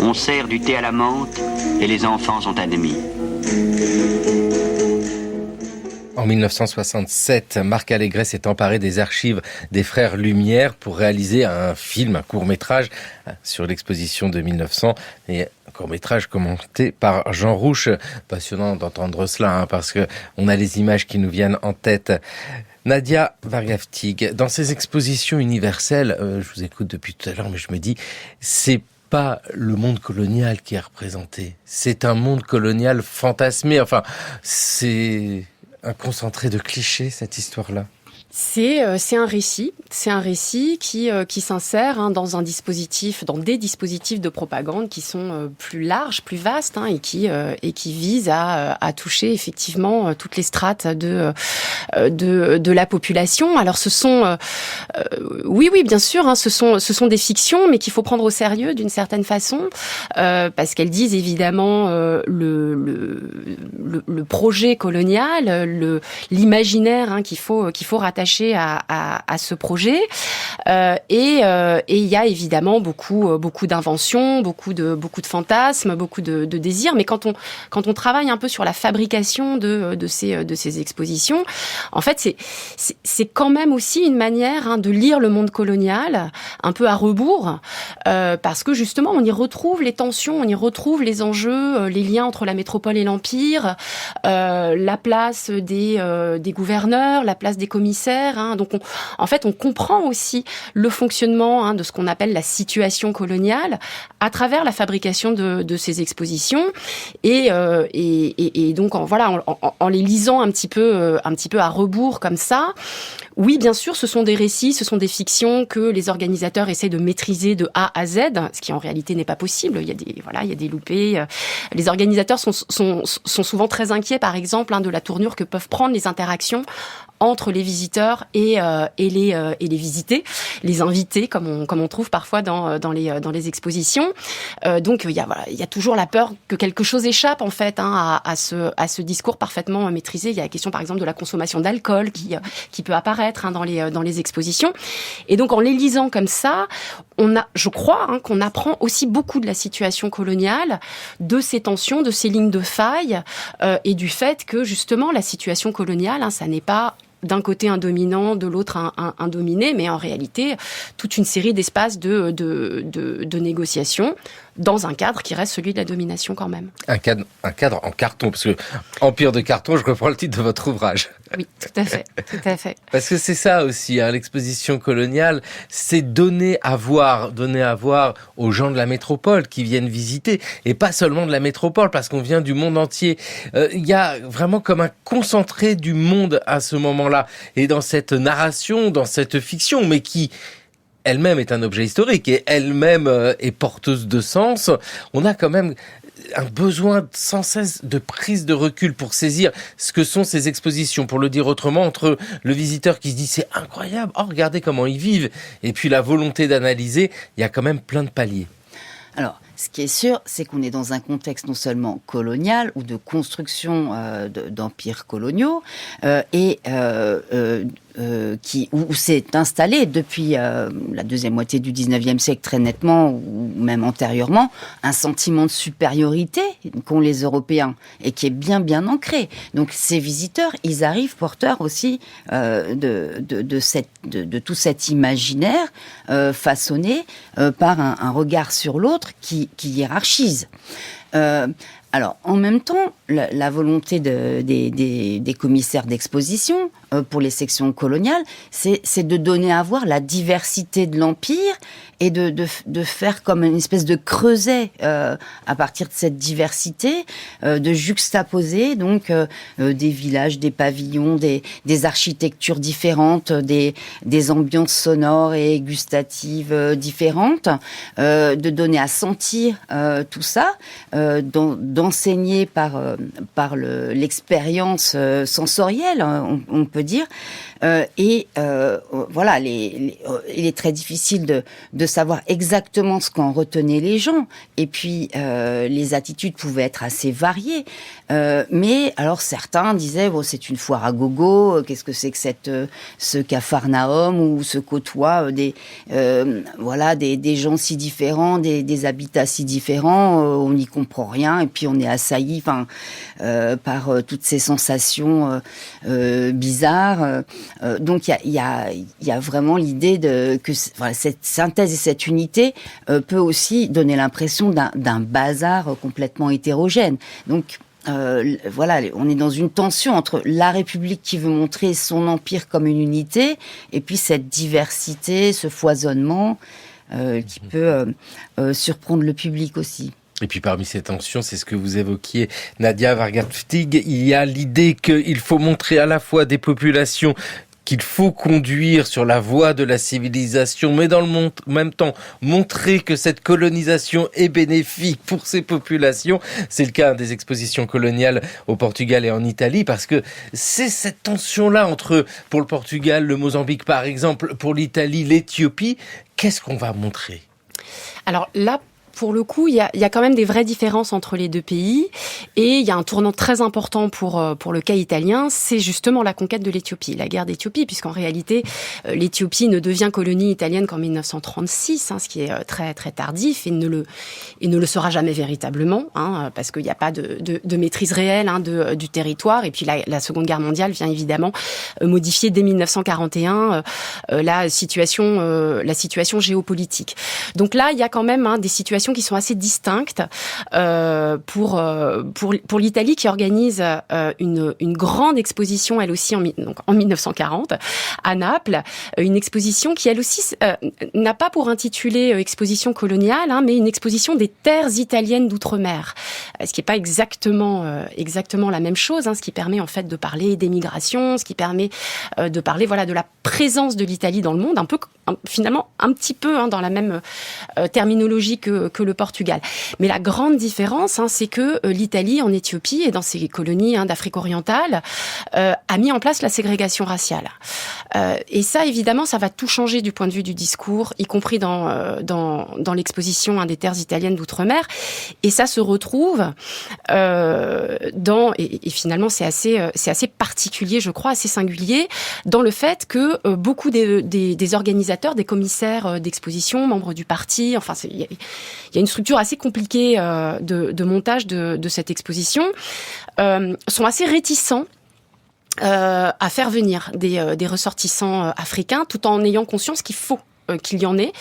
On sert du thé à la menthe et les enfants sont admis. En 1967, Marc Allégret s'est emparé des archives des frères Lumière pour réaliser un film, un court-métrage sur l'exposition de 1900, et un court-métrage commenté par Jean Rouch. Passionnant d'entendre cela, parce que on a les images qui nous viennent en tête. Nadia Vargavtig, dans ces expositions universelles, je vous écoute depuis tout à l'heure, mais je me dis, c'est pas le monde colonial qui est représenté. C'est un monde colonial fantasmé. Enfin, c'est un concentré de clichés, cette histoire-là. C'est un récit qui s'insère dans des dispositifs de propagande qui sont plus larges, plus vastes, et qui visent à toucher effectivement toutes les strates de la population. Alors ce sont oui bien sûr, ce sont des fictions, mais qu'il faut prendre au sérieux d'une certaine façon, parce qu'elles disent évidemment le projet colonial, l'imaginaire qu'il faut rattacher à ce projet, et il y a évidemment beaucoup d'inventions, beaucoup de fantasmes, beaucoup de désirs. Mais quand on travaille un peu sur la fabrication de ces expositions, en fait c'est quand même aussi une manière de lire le monde colonial un peu à rebours, parce que justement on y retrouve les tensions, on y retrouve les enjeux, les liens entre la métropole et l'empire, la place des gouverneurs, la place des commissaires. Donc on comprend aussi le fonctionnement de ce qu'on appelle la situation coloniale à travers la fabrication de ces expositions, et donc en les lisant un petit peu à rebours comme ça. Oui, bien sûr, ce sont des récits, ce sont des fictions que les organisateurs essaient de maîtriser de A à Z, ce qui en réalité n'est pas possible. Il y a des loupés. Les organisateurs sont souvent très inquiets, par exemple, de la tournure que peuvent prendre les interactions entre les visiteurs et les visités, les invités, comme on trouve parfois dans les expositions. Donc il y a toujours la peur que quelque chose échappe en fait à ce discours parfaitement maîtrisé. Il y a la question par exemple de la consommation d'alcool qui peut apparaître dans les expositions. Et donc en les lisant comme ça, je crois qu'on apprend aussi beaucoup de la situation coloniale, de ces tensions, de ces lignes de faille, et du fait que justement la situation coloniale, ça n'est pas d'un côté un dominant, de l'autre un dominé, mais en réalité toute une série d'espaces de négociation dans un cadre qui reste celui de la domination quand même. Un cadre en carton, parce que Empire de carton, je reprends le titre de votre ouvrage. Oui, tout à fait. Parce que c'est ça aussi, l'exposition coloniale, c'est donner à voir aux gens de la métropole qui viennent visiter, et pas seulement de la métropole, parce qu'on vient du monde entier. Il y a vraiment comme un concentré du monde à ce moment-là, et dans cette narration, dans cette fiction, mais qui elle-même est un objet historique et elle-même est porteuse de sens, on a quand même un besoin sans cesse de prise de recul pour saisir ce que sont ces expositions. Pour le dire autrement, entre le visiteur qui se dit c'est incroyable, regardez comment ils vivent, et puis la volonté d'analyser, il y a quand même plein de paliers. Alors, ce qui est sûr, c'est qu'on est dans un contexte non seulement colonial ou de construction d'empires coloniaux où s'est installé depuis la deuxième moitié du 19e siècle très nettement, ou même antérieurement, un sentiment de supériorité qu'ont les Européens et qui est bien ancré. Donc ces visiteurs, ils arrivent porteurs aussi de tout cet imaginaire façonné par un regard sur l'autre qui hiérarchise. Alors, en même temps, la volonté des commissaires d'exposition pour les sections coloniales, c'est de donner à voir la diversité de l'Empire et de faire comme une espèce de creuset à partir de cette diversité, de juxtaposer donc des villages, des pavillons, des architectures différentes, des ambiances sonores et gustatives différentes, de donner à sentir tout ça, d'enseigner par l'expérience sensorielle, on peut dire. Voilà, il est très difficile de savoir exactement ce qu'en retenaient les gens. Et puis, les attitudes pouvaient être assez variées. Mais alors, certains disaient, c'est une foire à gogo, qu'est-ce que c'est que ce Capharnaüm où se côtoient des gens si différents, des habitats si différents, on n'y comprend rien, et puis on est assailli par toutes ces sensations bizarres. Donc il y a vraiment l'idée que cette synthèse et cette unité peut aussi donner l'impression d'un bazar complètement hétérogène. Donc on est dans une tension entre la République qui veut montrer son empire comme une unité et puis cette diversité, ce foisonnement qui peut surprendre le public aussi. Et puis parmi ces tensions, c'est ce que vous évoquiez, Nadia Varga-Ftig, il y a l'idée qu'il faut montrer à la fois des populations qu'il faut conduire sur la voie de la civilisation, mais dans le même temps montrer que cette colonisation est bénéfique pour ces populations. C'est le cas des expositions coloniales au Portugal et en Italie, parce que c'est cette tension-là entre, pour le Portugal, le Mozambique par exemple, pour l'Italie, l'Éthiopie. Qu'est-ce qu'on va montrer ? Alors là, pour le coup, il y a quand même des vraies différences entre les deux pays, et il y a un tournant très important pour le cas italien, c'est justement la conquête de l'Éthiopie, la guerre d'Éthiopie, puisqu'en réalité, l'Éthiopie ne devient colonie italienne qu'en 1936, ce qui est très très tardif, et ne le sera jamais véritablement, parce qu'il n'y a pas de maîtrise réelle du territoire, et puis la Seconde Guerre mondiale vient évidemment modifier dès 1941 la situation géopolitique. Donc là, il y a quand même des situations qui sont assez distinctes pour l'Italie, qui organise une grande exposition, elle aussi en 1940 à Naples, une exposition qui elle aussi n'a pas pour intitulé exposition coloniale, mais une exposition des terres italiennes d'outre-mer, ce qui n'est pas exactement la même chose, ce qui permet en fait de parler d'émigration, ce qui permet de parler de la présence de l'Italie dans le monde, finalement un petit peu dans la même terminologie que le Portugal. Mais la grande différence, c'est que l'Italie, en Éthiopie et dans ses colonies d'Afrique orientale, a mis en place la ségrégation raciale. Et ça, évidemment, ça va tout changer du point de vue du discours, y compris dans l'exposition des terres italiennes d'outre-mer. Et ça se retrouve et finalement c'est assez particulier, je crois, assez singulier, dans le fait que beaucoup des organisateurs, des commissaires d'exposition, membres du parti, enfin il y a une structure assez compliquée de montage de cette exposition, sont assez réticents à faire venir des ressortissants africains, tout en ayant conscience qu'il y en ait.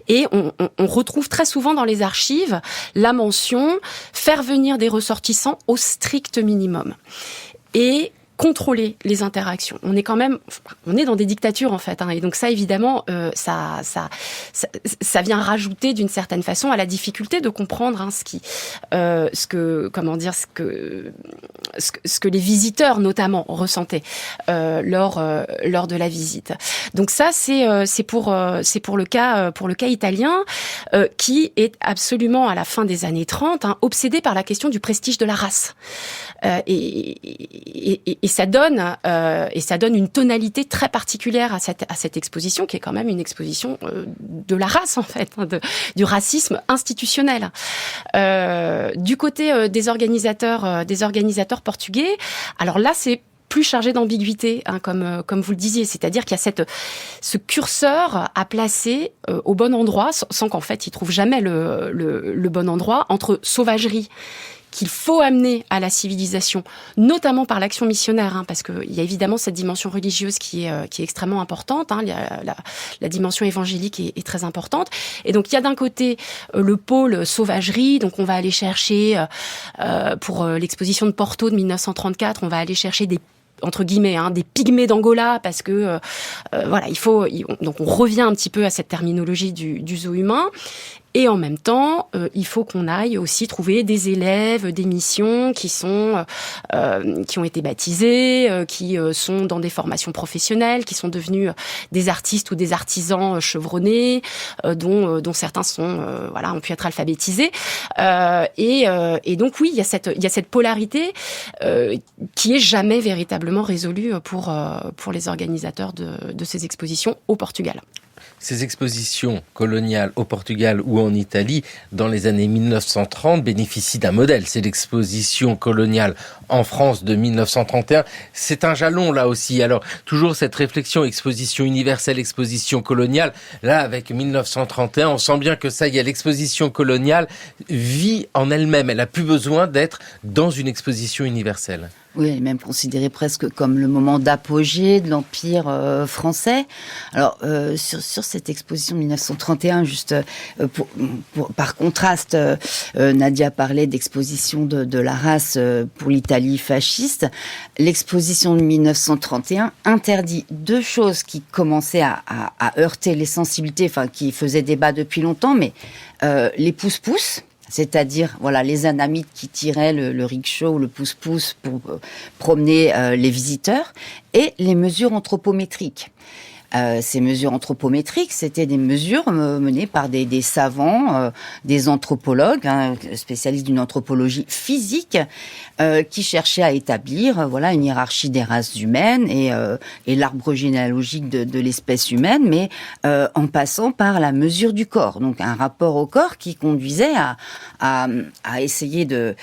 Et on retrouve très souvent dans les archives la mention « faire venir des ressortissants au strict minimum ». Et contrôler les interactions. On est dans des dictatures en fait, et donc ça évidemment, ça vient rajouter d'une certaine façon à la difficulté de comprendre ce que les visiteurs notamment ressentaient lors de la visite. Donc ça c'est pour le cas italien qui est absolument à la fin des années 30 obsédé par la question du prestige de la race. Et ça donne une tonalité très particulière à cette exposition qui est quand même une exposition de la race en fait, du racisme institutionnel. Du côté des organisateurs portugais, alors là c'est plus chargé d'ambiguïté, comme vous le disiez, c'est-à-dire qu'il y a ce curseur à placer au bon endroit, sans qu'en fait il trouve jamais le bon endroit, entre sauvagerie qu'il faut amener à la civilisation, notamment par l'action missionnaire, parce qu'il y a évidemment cette dimension religieuse qui est extrêmement importante, la dimension évangélique est très importante. Et donc il y a d'un côté le pôle sauvagerie, donc on va aller chercher, pour l'exposition de Porto de 1934, on va aller chercher entre guillemets, des pygmées d'Angola, parce que donc on revient un petit peu à cette terminologie du zoo humain. Et en même temps, il faut qu'on aille aussi trouver des élèves, des missions qui ont été baptisés, qui sont dans des formations professionnelles, qui sont devenus des artistes ou des artisans chevronnés, dont certains ont pu être alphabétisés. Et donc oui, il y a cette polarité qui est jamais véritablement résolue pour les organisateurs de ces expositions au Portugal. Ces expositions coloniales au Portugal ou en Italie, dans les années 1930, bénéficient d'un modèle. C'est l'exposition coloniale en France de 1931. C'est un jalon, là aussi. Alors, toujours cette réflexion, exposition universelle, exposition coloniale. Là, avec 1931, on sent bien que ça y est, l'exposition coloniale vit en elle-même. Elle n'a plus besoin d'être dans une exposition universelle. Oui, elle est même considérée presque comme le moment d'apogée de l'Empire français. Alors, sur cette exposition de 1931, juste par contraste, Nadia parlait d'exposition de la race pour l'Italie fasciste. L'exposition de 1931 interdit deux choses qui commençaient à heurter les sensibilités, enfin qui faisaient débat depuis longtemps, mais les pousse-pousse. C'est-à-dire, les anamites qui tiraient le rickshaw ou le pousse-pousse pour promener les visiteurs, et les mesures anthropométriques. Ces mesures anthropométriques, c'était des mesures menées par des savants, des anthropologues, spécialistes d'une anthropologie physique, qui cherchaient à établir une hiérarchie des races humaines et l'arbre généalogique de l'espèce humaine, mais en passant par la mesure du corps. Donc un rapport au corps qui conduisait à essayer de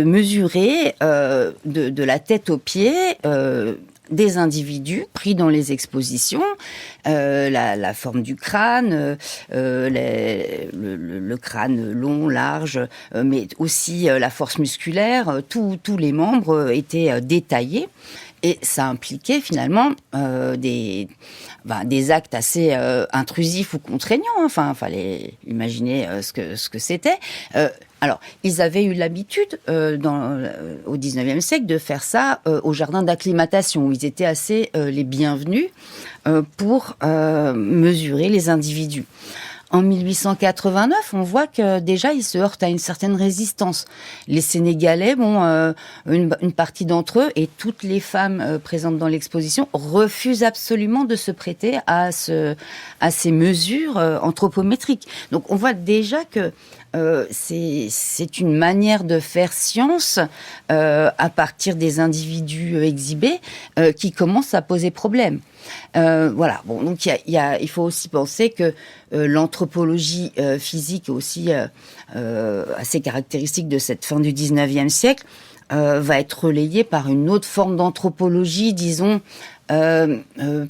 mesurer de la tête aux pieds des individus pris dans les expositions, la forme du crâne, le crâne long, large, mais aussi la force musculaire, tous les membres étaient détaillés. Et ça impliquait finalement des actes assez intrusifs ou contraignants. Enfin, fallait imaginer ce que c'était. Alors, ils avaient eu l'habitude au XIXe siècle de faire ça au jardin d'acclimatation, où ils étaient assez les bienvenus pour mesurer les individus. En 1889, on voit que déjà, ils se heurtent à une certaine résistance. Les Sénégalais, une partie d'entre eux et toutes les femmes présentes dans l'exposition refusent absolument de se prêter à ces mesures anthropométriques. Donc, on voit déjà que c'est une manière de faire science à partir des individus exhibés qui commence à poser problème. Voilà. Bon, donc il faut aussi penser que l'anthropologie physique est aussi assez caractéristique de cette fin du 19e siècle, va être relayée par une autre forme d'anthropologie, disons,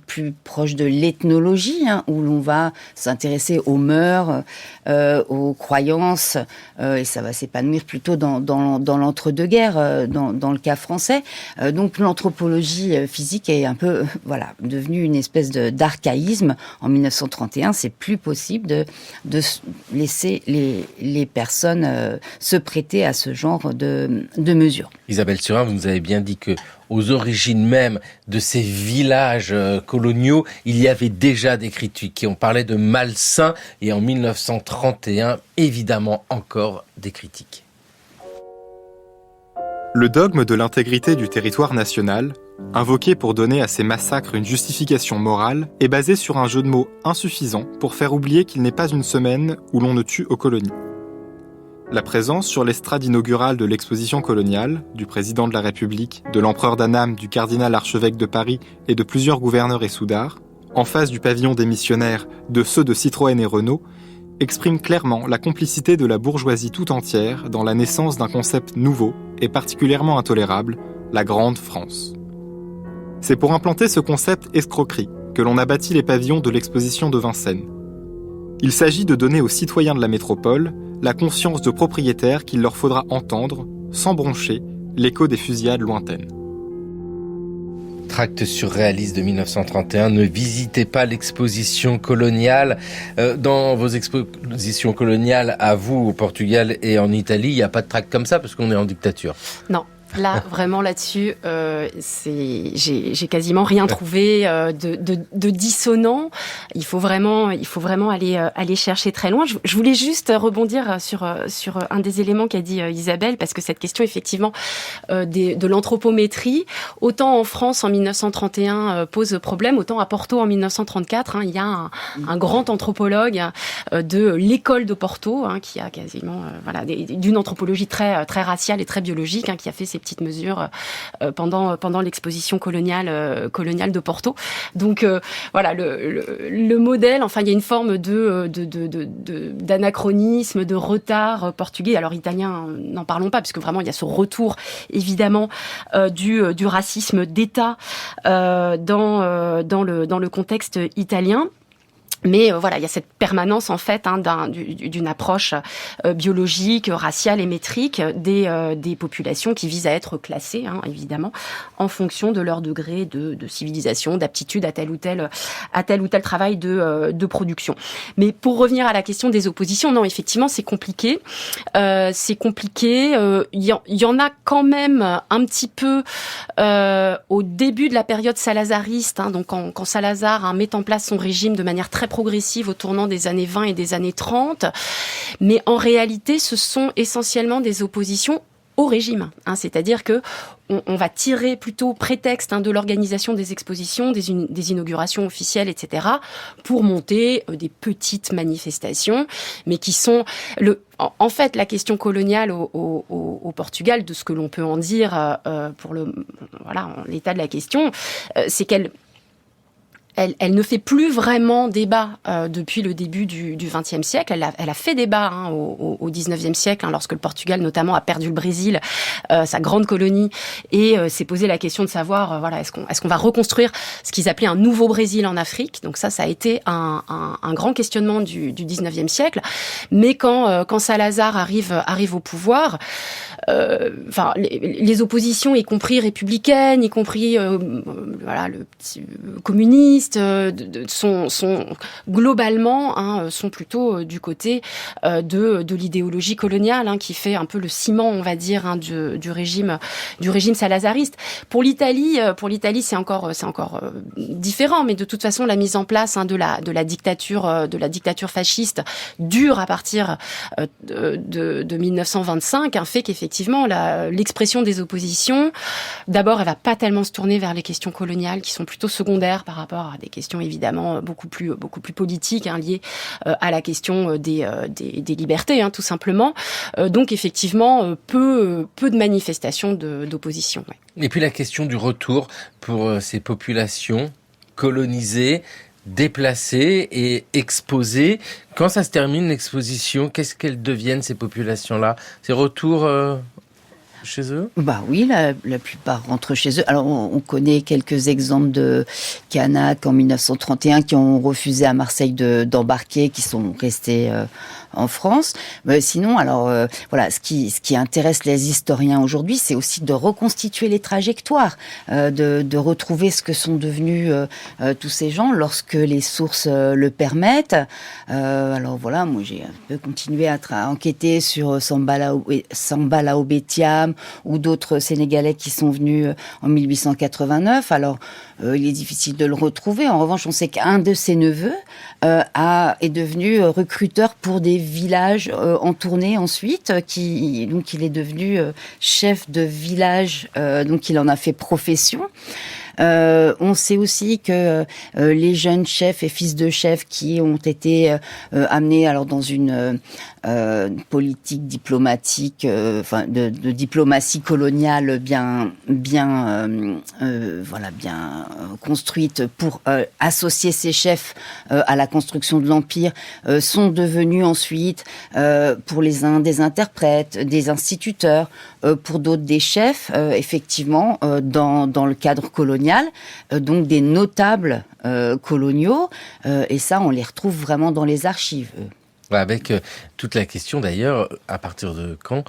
plus proche de l'ethnologie, où l'on va s'intéresser aux mœurs, aux croyances, et ça va s'épanouir plutôt dans l'entre-deux-guerres, dans le cas français. Donc l'anthropologie physique est un peu devenue une espèce d'archaïsme. En 1931, c'est plus possible de laisser les personnes se prêter à ce genre de mesures. Isabelle Surin, vous nous avez bien dit que aux origines même de ces villages coloniaux, il y avait déjà des critiques. Et on parlait de malsains, et en 1931, évidemment encore des critiques. Le dogme de l'intégrité du territoire national, invoqué pour donner à ces massacres une justification morale, est basé sur un jeu de mots insuffisant pour faire oublier qu'il n'est pas une semaine où l'on ne tue aux colonies. La présence sur l'estrade inaugurale de l'exposition coloniale, du président de la République, de l'empereur d'Annam, du cardinal archevêque de Paris et de plusieurs gouverneurs et soudards, en face du pavillon des missionnaires, de ceux de Citroën et Renault, exprime clairement la complicité de la bourgeoisie tout entière dans la naissance d'un concept nouveau et particulièrement intolérable, la Grande France. C'est pour implanter ce concept escroquerie que l'on a bâti les pavillons de l'exposition de Vincennes. Il s'agit de donner aux citoyens de la métropole la conscience de propriétaires qu'il leur faudra entendre, sans broncher, l'écho des fusillades lointaines. Tract surréaliste de 1931, ne visitez pas l'exposition coloniale. Dans vos expositions coloniales, à vous, au Portugal et en Italie, il n'y a pas de tract comme ça parce qu'on est en dictature. Non. Là, vraiment là-dessus, j'ai quasiment rien trouvé de dissonant. Il faut vraiment aller chercher très loin. Je voulais juste rebondir sur un des éléments qu'a dit Isabelle, parce que cette question effectivement de l'anthropométrie, autant en France en 1931 pose problème, autant à Porto en 1934, il y a un grand anthropologue de l'école de Porto qui a quasiment d'une anthropologie très très raciale et très biologique, qui a fait ses petites mesures pendant l'exposition coloniale de Porto. Donc le modèle, il y a une forme d'anachronisme, de retard portugais. Alors italien, n'en parlons pas, parce que vraiment il y a ce retour évidemment du racisme d'État dans le contexte italien. Mais il y a cette permanence en fait d'une approche biologique, raciale et métrique des populations qui visent à être classées, évidemment, en fonction de leur degré de civilisation, d'aptitude à tel ou tel travail de production. Mais pour revenir à la question des oppositions, non, effectivement, c'est compliqué. Il y en a quand même un petit peu au début de la période salazariste, donc quand Salazar met en place son régime de manière très progressive au tournant des années 20 et des années 30, mais en réalité, ce sont essentiellement des oppositions au régime, c'est-à-dire que on va tirer plutôt prétexte de l'organisation des expositions, des inaugurations officielles, etc., pour monter des petites manifestations, mais qui sont en fait la question coloniale au Portugal, de ce que l'on peut en dire pour l'état de la question, c'est qu'elle ne fait plus vraiment débat depuis le début du XXe siècle. Elle a fait débat au XIXe siècle, lorsque le Portugal notamment a perdu le Brésil, sa grande colonie, et s'est posé la question de savoir est-ce qu'on va reconstruire ce qu'ils appelaient un nouveau Brésil en Afrique. Donc ça a été un grand questionnement du XIXe siècle. Mais quand Salazar arrive au pouvoir, les oppositions, y compris républicaines, y compris le petit communiste, sont globalement sont plutôt du côté de l'idéologie coloniale qui fait un peu le ciment, on va dire, du régime salazariste. Pour l'Italie, c'est encore différent, mais de toute façon, la mise en place de la dictature fasciste dure à partir de 1925, fait qu'effectivement l'expression des oppositions, d'abord, elle va pas tellement se tourner vers les questions coloniales qui sont plutôt secondaires par rapport à des questions évidemment beaucoup plus politiques liées à la question des libertés, tout simplement. Donc effectivement, peu de manifestations d'opposition. Ouais. Et puis la question du retour pour ces populations colonisées, déplacées et exposées. Quand ça se termine l'exposition, qu'est-ce qu'elles deviennent ces populations-là ? Ces retours chez eux ? Oui, la plupart rentrent chez eux. Alors on connaît quelques exemples de Kanaks en 1931 qui ont refusé à Marseille d'embarquer, qui sont restés en France. Mais sinon, ce qui intéresse les historiens aujourd'hui, c'est aussi de reconstituer les trajectoires, de retrouver ce que sont devenus tous ces gens lorsque les sources le permettent. Moi j'ai un peu continué à enquêter sur Sambala Obetiam ou d'autres Sénégalais qui sont venus en 1889. Alors, il est difficile de le retrouver. En revanche, on sait qu'un de ses neveux est devenu recruteur pour des villages en tournée ensuite. Donc, il est devenu chef de village. Donc, il en a fait profession. On sait aussi que les jeunes chefs et fils de chefs qui ont été amenés dans une politique diplomatique, de diplomatie coloniale bien construite pour associer ces chefs à la construction de l'empire, sont devenus ensuite pour les uns des interprètes, des instituteurs, pour d'autres des chefs, effectivement dans le cadre colonial. Donc des notables coloniaux, et ça on les retrouve vraiment dans les archives. Avec toute la question d'ailleurs, à partir de quand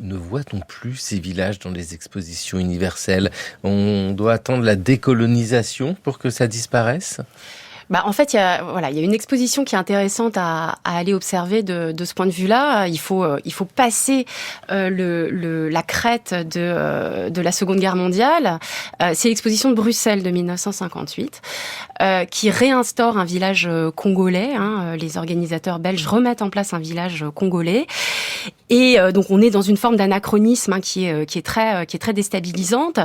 ne voit-on plus ces villages dans les expositions universelles ? On doit attendre la décolonisation pour que ça disparaisse ? En fait, il y a une exposition qui est intéressante à aller observer de ce point de vue-là. Il faut passer la crête de la Seconde Guerre mondiale. C'est l'exposition de Bruxelles de 1958 qui réinstaure un village congolais. Les organisateurs belges remettent en place un village congolais. Et donc on est dans une forme d'anachronisme qui est très déstabilisante.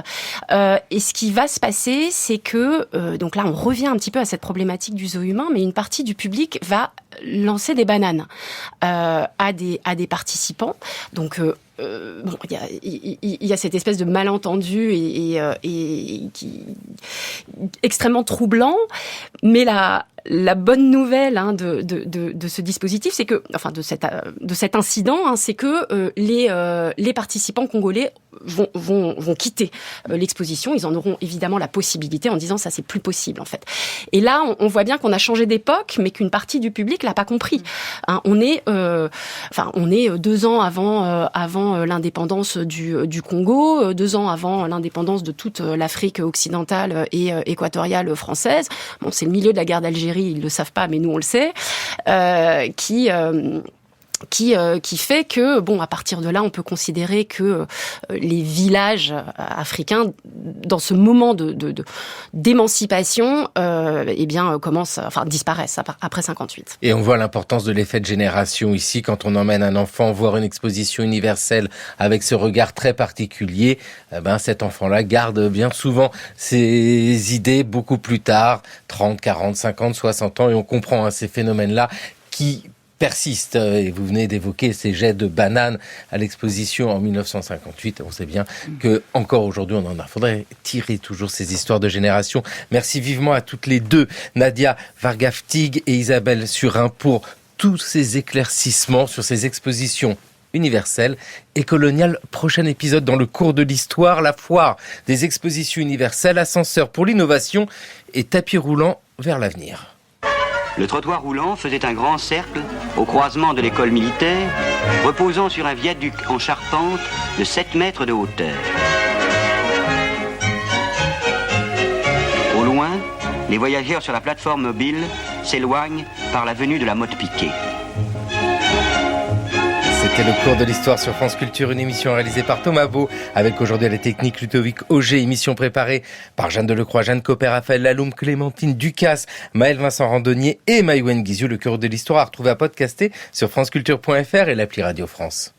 Et ce qui va se passer, c'est que donc là on revient un petit peu à cette problématique du zoo humain, mais une partie du public va lancer des bananes à des participants. Donc il y a cette espèce de malentendu et qui extrêmement troublant, mais la bonne nouvelle de ce dispositif, c'est que, de cet incident, c'est que les participants congolais vont quitter l'exposition. Ils en auront évidemment la possibilité en disant ça c'est plus possible en fait. Et là on voit bien qu'on a changé d'époque, mais qu'une partie du public l'a pas compris. On est 2 ans avant l'indépendance du Congo, 2 ans avant l'indépendance de toute l'Afrique occidentale et équatoriale française. Bon, c'est le milieu de la guerre d'Algérie, ils le savent pas, mais nous on le sait, qui fait que, à partir de là, on peut considérer que les villages africains, dans ce moment d'émancipation, disparaissent après 58. Et on voit l'importance de l'effet de génération ici, quand on emmène un enfant voir une exposition universelle avec ce regard très particulier, cet enfant-là garde bien souvent ses idées beaucoup plus tard, 30, 40, 50, 60 ans, et on comprend ces phénomènes-là qui persiste. Et vous venez d'évoquer ces jets de bananes à l'exposition en 1958. On sait bien que encore aujourd'hui, on en a. Faudrait tirer toujours ces histoires de génération. Merci vivement à toutes les deux, Nadia Varga-Ftig et Isabelle Surin, pour tous ces éclaircissements sur ces expositions universelles et coloniales. Prochain épisode dans le cours de l'histoire, la foire des expositions universelles, ascenseur pour l'innovation et tapis roulant vers l'avenir. Le trottoir roulant faisait un grand cercle au croisement de l'école militaire reposant sur un viaduc en charpente de 7 mètres de hauteur. Au loin, les voyageurs sur la plateforme mobile s'éloignent par la venue de la motte piquée. C'était le cours de l'histoire sur France Culture, une émission réalisée par Thomas Vaux, avec aujourd'hui à la technique Ludovic Auger, émission préparée par Jeanne Delecroix, Jeanne Copper, Raphaël Laloum, Clémentine Ducasse, Maël Vincent Randonnier et Maïwen Guizou. Le cours de l'histoire à retrouver à podcaster sur franceculture.fr et l'appli Radio France.